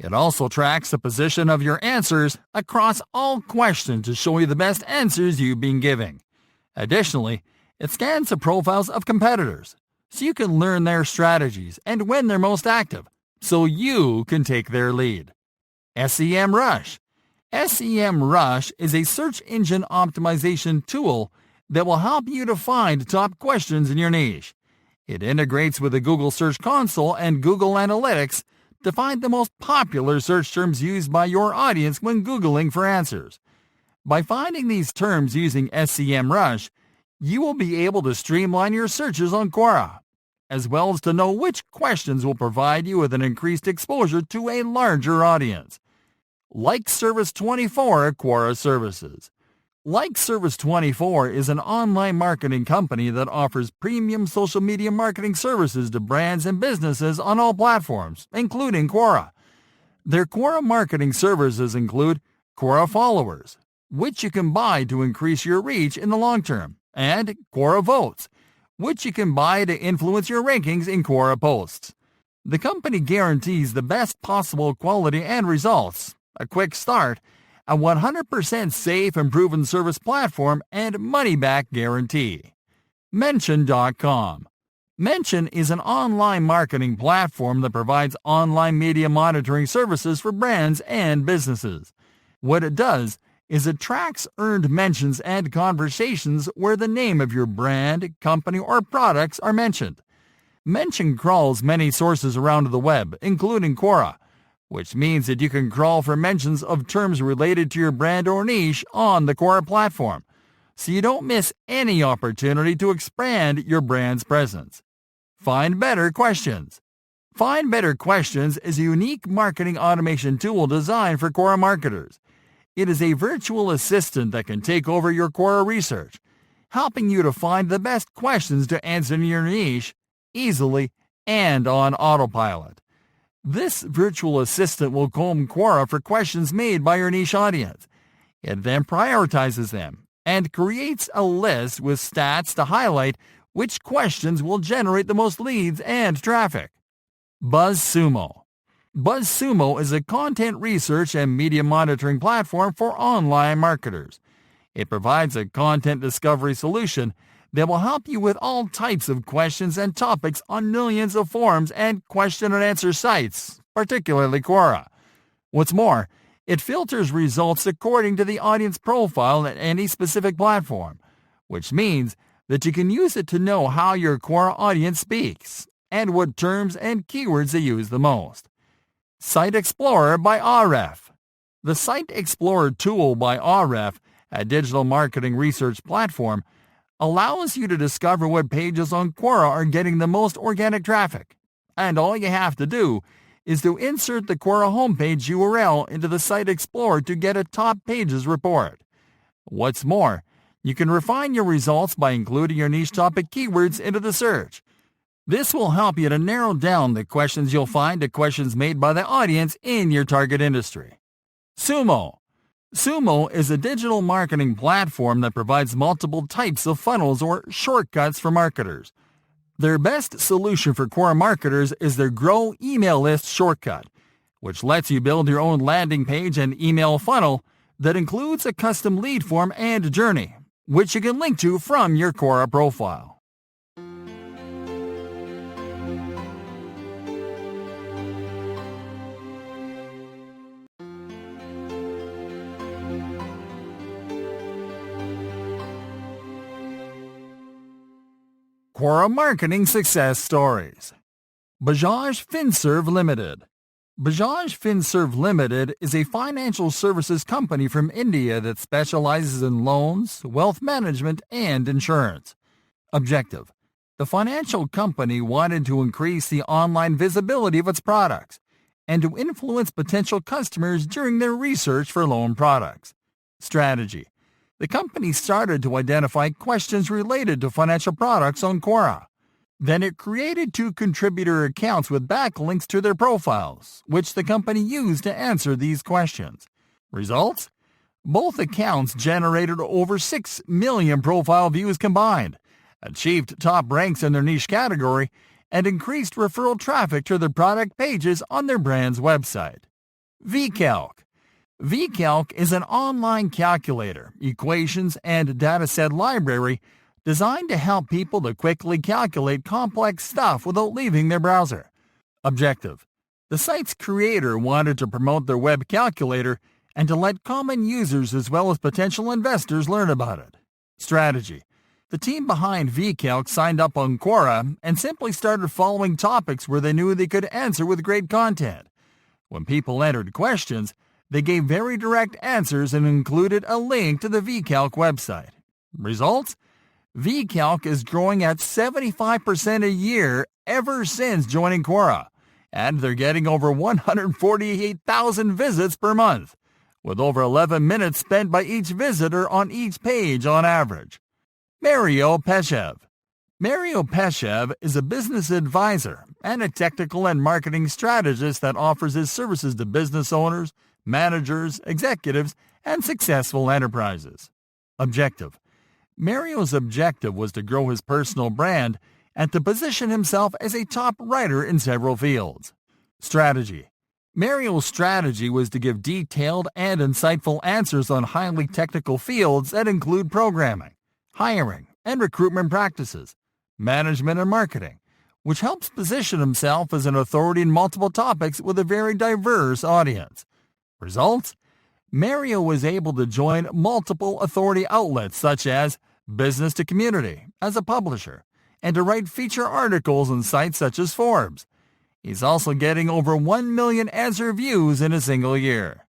It also tracks the position of your answers across all questions to show you the best answers you've been giving. Additionally, it scans the profiles of competitors, so you can learn their strategies and when they're most active, so you can take their lead. SEMrush. SEMrush is a search engine optimization tool that will help you to find top questions in your niche. It integrates with the Google Search Console and Google Analytics to find the most popular search terms used by your audience when Googling for answers. By finding these terms using SEMrush, you will be able to streamline your searches on Quora, as well as to know which questions will provide you with an increased exposure to a larger audience. Like Service 24 Quora Services. Like Service 24 is an online marketing company that offers premium social media marketing services to brands and businesses on all platforms, including Quora. Their Quora marketing services include Quora Followers, which you can buy to increase your reach in the long term, and Quora Votes, which you can buy to influence your rankings in Quora posts. The company guarantees the best possible quality and results, a quick start, a 100% safe and proven service platform, and money-back guarantee. Mention.com. Mention is an online marketing platform that provides online media monitoring services for brands and businesses. What it does is it tracks earned mentions and conversations where the name of your brand, company, or products are mentioned. Mention crawls many sources around the web, including Quora, which means that you can crawl for mentions of terms related to your brand or niche on the Quora platform, so you don't miss any opportunity to expand your brand's presence. Find Better Questions. Find Better Questions is a unique marketing automation tool designed for Quora marketers. It is a virtual assistant that can take over your Quora research, helping you to find the best questions to answer in your niche easily and on autopilot. This virtual assistant will comb Quora for questions made by your niche audience. It then prioritizes them and creates a list with stats to highlight which questions will generate the most leads and traffic. BuzzSumo. BuzzSumo is a content research and media monitoring platform for online marketers. It provides a content discovery solution that will help you with all types of questions and topics on millions of forums and question and answer sites, particularly Quora. What's more, it filters results according to the audience profile at any specific platform, which means that you can use it to know how your Quora audience speaks and what terms and keywords they use the most. Site Explorer by Ahrefs. The Site Explorer tool by Ahrefs, a digital marketing research platform, allows you to discover what pages on Quora are getting the most organic traffic. And all you have to do is to insert the Quora homepage URL into the Site Explorer to get a top pages report. What's more, you can refine your results by including your niche topic keywords into the search. This will help you to narrow down the questions you'll find to questions made by the audience in your target industry. Sumo. Sumo is a digital marketing platform that provides multiple types of funnels or shortcuts for marketers. Their best solution for Quora marketers is their Grow Email List shortcut, which lets you build your own landing page and email funnel that includes a custom lead form and journey, which you can link to from your Quora profile. Quora Marketing Success Stories. Bajaj Finserv Limited. Bajaj Finserv Limited is a financial services company from India that specializes in loans, wealth management, and insurance. Objective: the financial company wanted to increase the online visibility of its products and to influence potential customers during their research for loan products. Strategy: the company started to identify questions related to financial products on Quora. Then it created 2 contributor accounts with backlinks to their profiles, which the company used to answer these questions. Results? Both accounts generated over 6 million profile views combined, achieved top ranks in their niche category, and increased referral traffic to their product pages on their brand's website. VCalc. VCalc is an online calculator, equations, and dataset library designed to help people to quickly calculate complex stuff without leaving their browser. Objective: the site's creator wanted to promote their web calculator and to let common users as well as potential investors learn about it. Strategy: the team behind VCalc signed up on Quora and simply started following topics where they knew they could answer with great content. When people entered questions, they gave very direct answers and included a link to the VCalc website. Results? VCalc is growing at 75% a year ever since joining Quora, and they're getting over 148,000 visits per month, with over 11 minutes spent by each visitor on each page on average. Mario Peshev. Mario Peshev is a business advisor and a technical and marketing strategist that offers his services to business owners, managers, executives, and successful enterprises. Objective: Mario's objective was to grow his personal brand and to position himself as a top writer in several fields. Strategy. Mario's strategy was to give detailed and insightful answers on highly technical fields that include programming, hiring and recruitment practices, management and marketing, which helps position himself as an authority in multiple topics with a very diverse audience. Results? Mario was able to join multiple authority outlets such as Business to Community as a publisher, and to write feature articles on sites such as Forbes. He's also getting over 1 million answer views in a single year.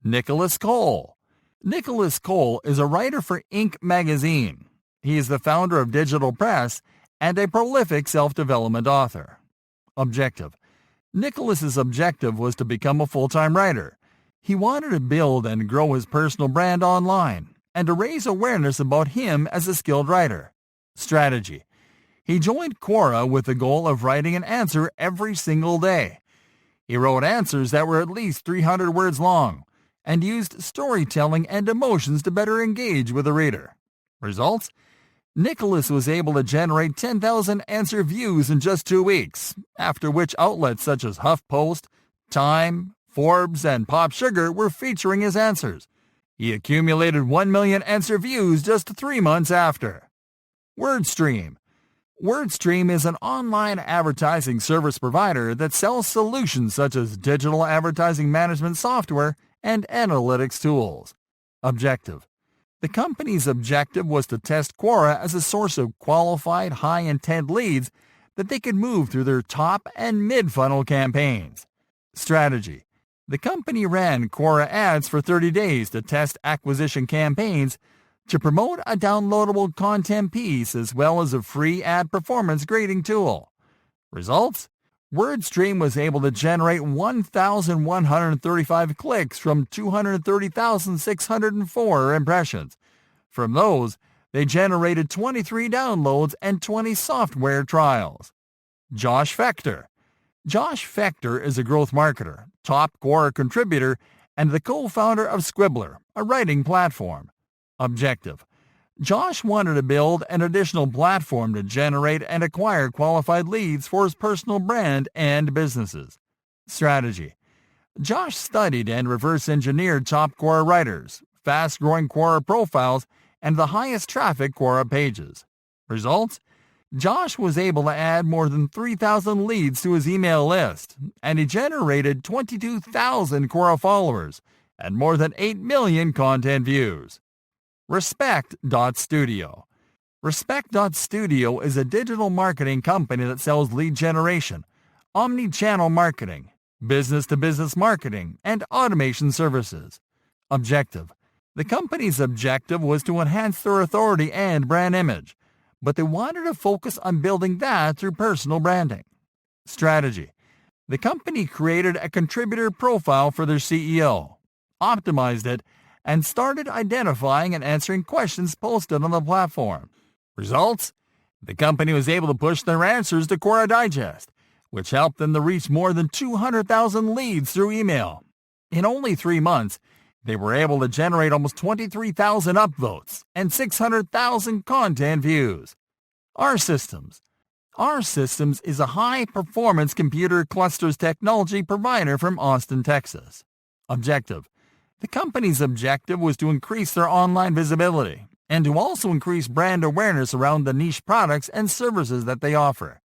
Nicholas Cole. Nicholas Cole is a writer for Inc. magazine. He is the founder of Digital Press and a prolific self-development author. Objective. Nicholas's objective was to become a full-time writer. He wanted to build and grow his personal brand online and to raise awareness about him as a skilled writer. Strategy. He joined Quora with the goal of writing an answer every single day. He wrote answers that were at least 300 words long and used storytelling and emotions to better engage with the reader. Results? Nicholas was able to generate 10,000 answer views in just 2 weeks, after which outlets such as HuffPost, Time, Forbes, and Pop Sugar were featuring his answers. He accumulated 1 million answer views just 3 months after. WordStream. WordStream is an online advertising service provider that sells solutions such as digital advertising management software and analytics tools. Objective. The company's objective was to test Quora as a source of qualified, high-intent leads that they could move through their top and mid-funnel campaigns. Strategy. The company ran Quora ads for 30 days to test acquisition campaigns, to promote a downloadable content piece as well as a free ad performance grading tool. Results? WordStream was able to generate 1,135 clicks from 230,604 impressions. From those, they generated 23 downloads and 20 software trials. Josh Fechter. Josh Fechter is a growth marketer, top Quora contributor, and the co-founder of Scribbler, a writing platform. Objective. Josh wanted to build an additional platform to generate and acquire qualified leads for his personal brand and businesses. Strategy. Josh studied and reverse engineered top Quora writers, fast-growing Quora profiles, and the highest traffic Quora pages. Results? Josh was able to add more than 3,000 leads to his email list, and he generated 22,000 Quora followers and more than 8 million content views. Respect.studio. Respect.studio is a digital marketing company that sells lead generation, omni-channel marketing, business-to-business marketing, and automation services. Objective. The company's objective was to enhance their authority and brand image, but they wanted to focus on building that through personal branding. Strategy. The company created a contributor profile for their CEO, optimized it, and started identifying and answering questions posted on the platform. Results? The company was able to push their answers to Quora Digest, which helped them to reach more than 200,000 leads through email. In only 3 months, they were able to generate almost 23,000 upvotes and 600,000 content views. R-Systems. R-Systems is a high-performance computer clusters technology provider from Austin, Texas. Objective. The company's objective was to increase their online visibility and to also increase brand awareness around the niche products and services that they offer.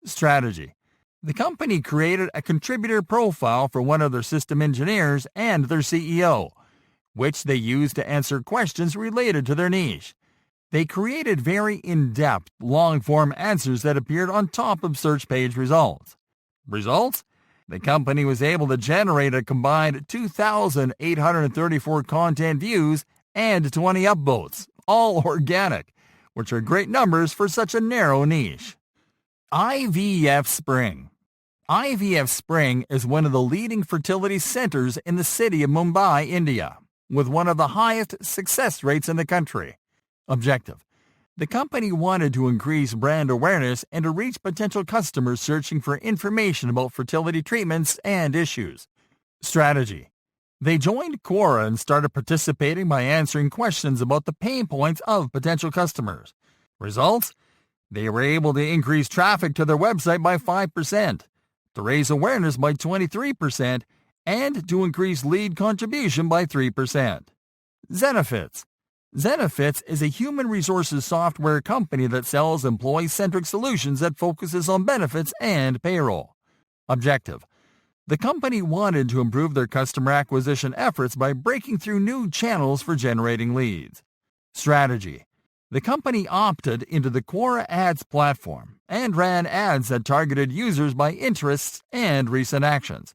Strategy. The company created a contributor profile for one of their system engineers and their CEO, which they used to answer questions related to their niche. They created very in-depth, long-form answers that appeared on top of search page results. Results? The company was able to generate a combined 2,834 content views and 20 upvotes, all organic, which are great numbers for such a narrow niche. IVF Spring. IVF Spring is one of the leading fertility centers in the city of Mumbai, India, with one of the highest success rates in the country. Objective. The company wanted to increase brand awareness and to reach potential customers searching for information about fertility treatments and issues. Strategy. They joined Quora and started participating by answering questions about the pain points of potential customers. Results? They were able to increase traffic to their website by 5%, to raise awareness by 23%, and to increase lead contribution by 3%. Zenefits. Zenefits is a human resources software company that sells employee-centric solutions that focuses on benefits and payroll. Objective. The company wanted to improve their customer acquisition efforts by breaking through new channels for generating leads. Strategy. The company opted into the Quora Ads platform and ran ads that targeted users by interests and recent actions.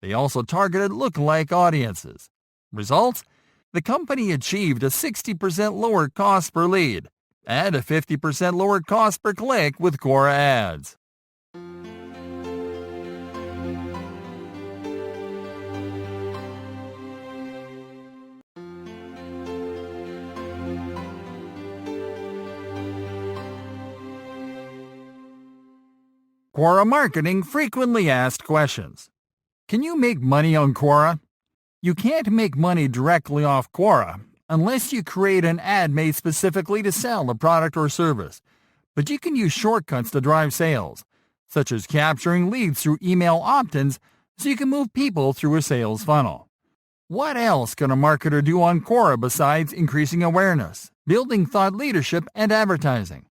They also targeted lookalike audiences. Results? The company achieved a 60% lower cost per lead and a 50% lower cost per click with Quora Ads. Quora Marketing frequently asked questions. Can you make money on Quora? You can't make money directly off Quora unless you create an ad made specifically to sell a product or service, but you can use shortcuts to drive sales, such as capturing leads through email opt-ins so you can move people through a sales funnel. What else can a marketer do on Quora besides increasing awareness, building thought leadership, and advertising?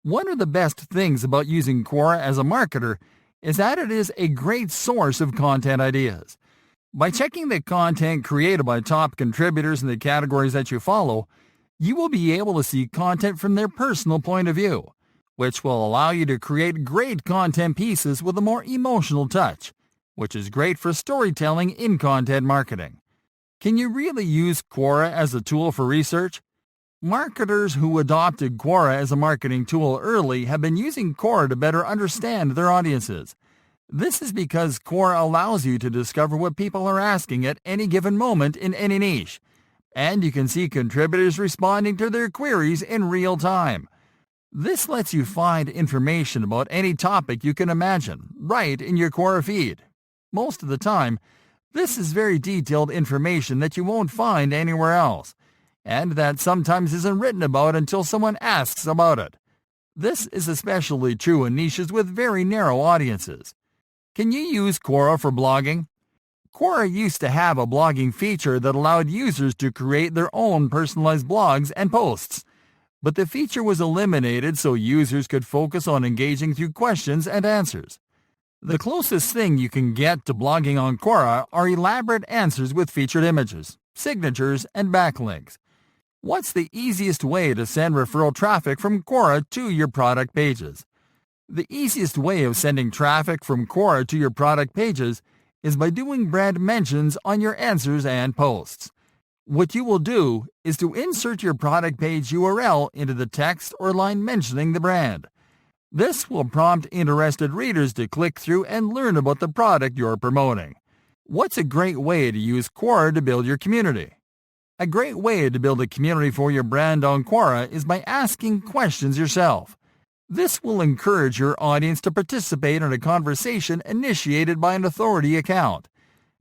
One of the best things about using Quora as a marketer is that it is a great source of content ideas. By checking the content created by top contributors in the categories that you follow, you will be able to see content from their personal point of view, which will allow you to create great content pieces with a more emotional touch, which is great for storytelling in content marketing. Can you really use Quora as a tool for research? Marketers who adopted Quora as a marketing tool early have been using Quora to better understand their audiences. This is because Quora allows you to discover what people are asking at any given moment in any niche, and you can see contributors responding to their queries in real time. This lets you find information about any topic you can imagine right in your Quora feed. Most of the time, this is very detailed information that you won't find anywhere else, and that sometimes isn't written about until someone asks about it. This is especially true in niches with very narrow audiences. Can you use Quora for blogging? Quora used to have a blogging feature that allowed users to create their own personalized blogs and posts, but the feature was eliminated so users could focus on engaging through questions and answers. The closest thing you can get to blogging on Quora are elaborate answers with featured images, signatures, and backlinks. What's the easiest way to send referral traffic from Quora to your product pages? The easiest way of sending traffic from Quora to your product pages is by doing brand mentions on your answers and posts. What you will do is to insert your product page URL into the text or line mentioning the brand. This will prompt interested readers to click through and learn about the product you're promoting. What's a great way to use Quora to build your community? A great way to build a community for your brand on Quora is by asking questions yourself. This will encourage your audience to participate in a conversation initiated by an authority account.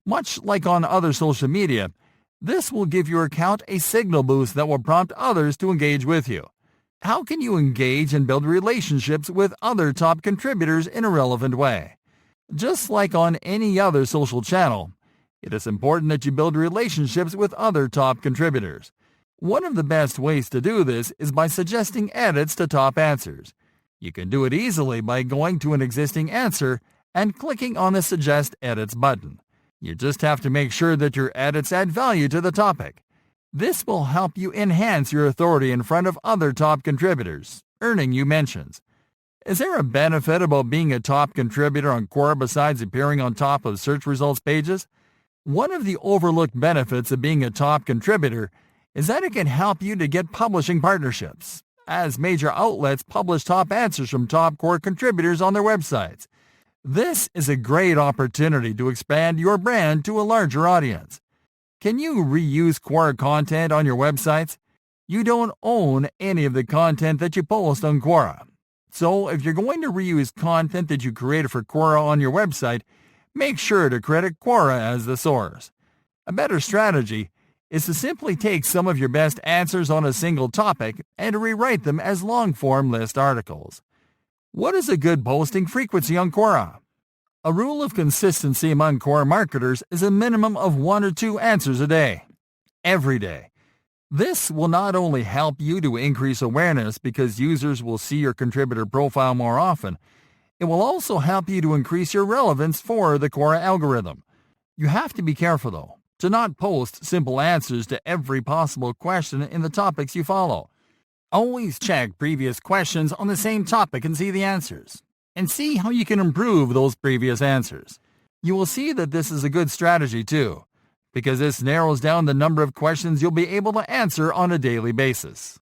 Much like on other social media, this will give your account a signal boost that will prompt others to engage with you. How can you engage and build relationships with other top contributors in a relevant way? Just like on any other social channel, it is important that you build relationships with other top contributors. One of the best ways to do this is by suggesting edits to top answers. You can do it easily by going to an existing answer and clicking on the Suggest Edits button. You just have to make sure that your edits add value to the topic. This will help you enhance your authority in front of other top contributors, earning you mentions. Is there a benefit about being a top contributor on Quora besides appearing on top of search results pages? One of the overlooked benefits of being a top contributor is that it can help you to get publishing partnerships, as major outlets publish top answers from top Quora contributors on their websites. This is a great opportunity to expand your brand to a larger audience. Can you reuse Quora content on your websites? You don't own any of the content that you post on Quora. So if you're going to reuse content that you created for Quora on your website, make sure to credit Quora as the source. A better strategy is to simply take some of your best answers on a single topic and rewrite them as long-form list articles. What is a good posting frequency on Quora? A rule of consistency among Quora marketers is a minimum of 1 or 2 answers a day. Every day. This will not only help you to increase awareness because users will see your contributor profile more often, it will also help you to increase your relevance for the Quora algorithm. You have to be careful, though, to not post simple answers to every possible question in the topics you follow. Always check previous questions on the same topic and see the answers, and see how you can improve those previous answers. You will see that this is a good strategy too, because this narrows down the number of questions you'll be able to answer on a daily basis.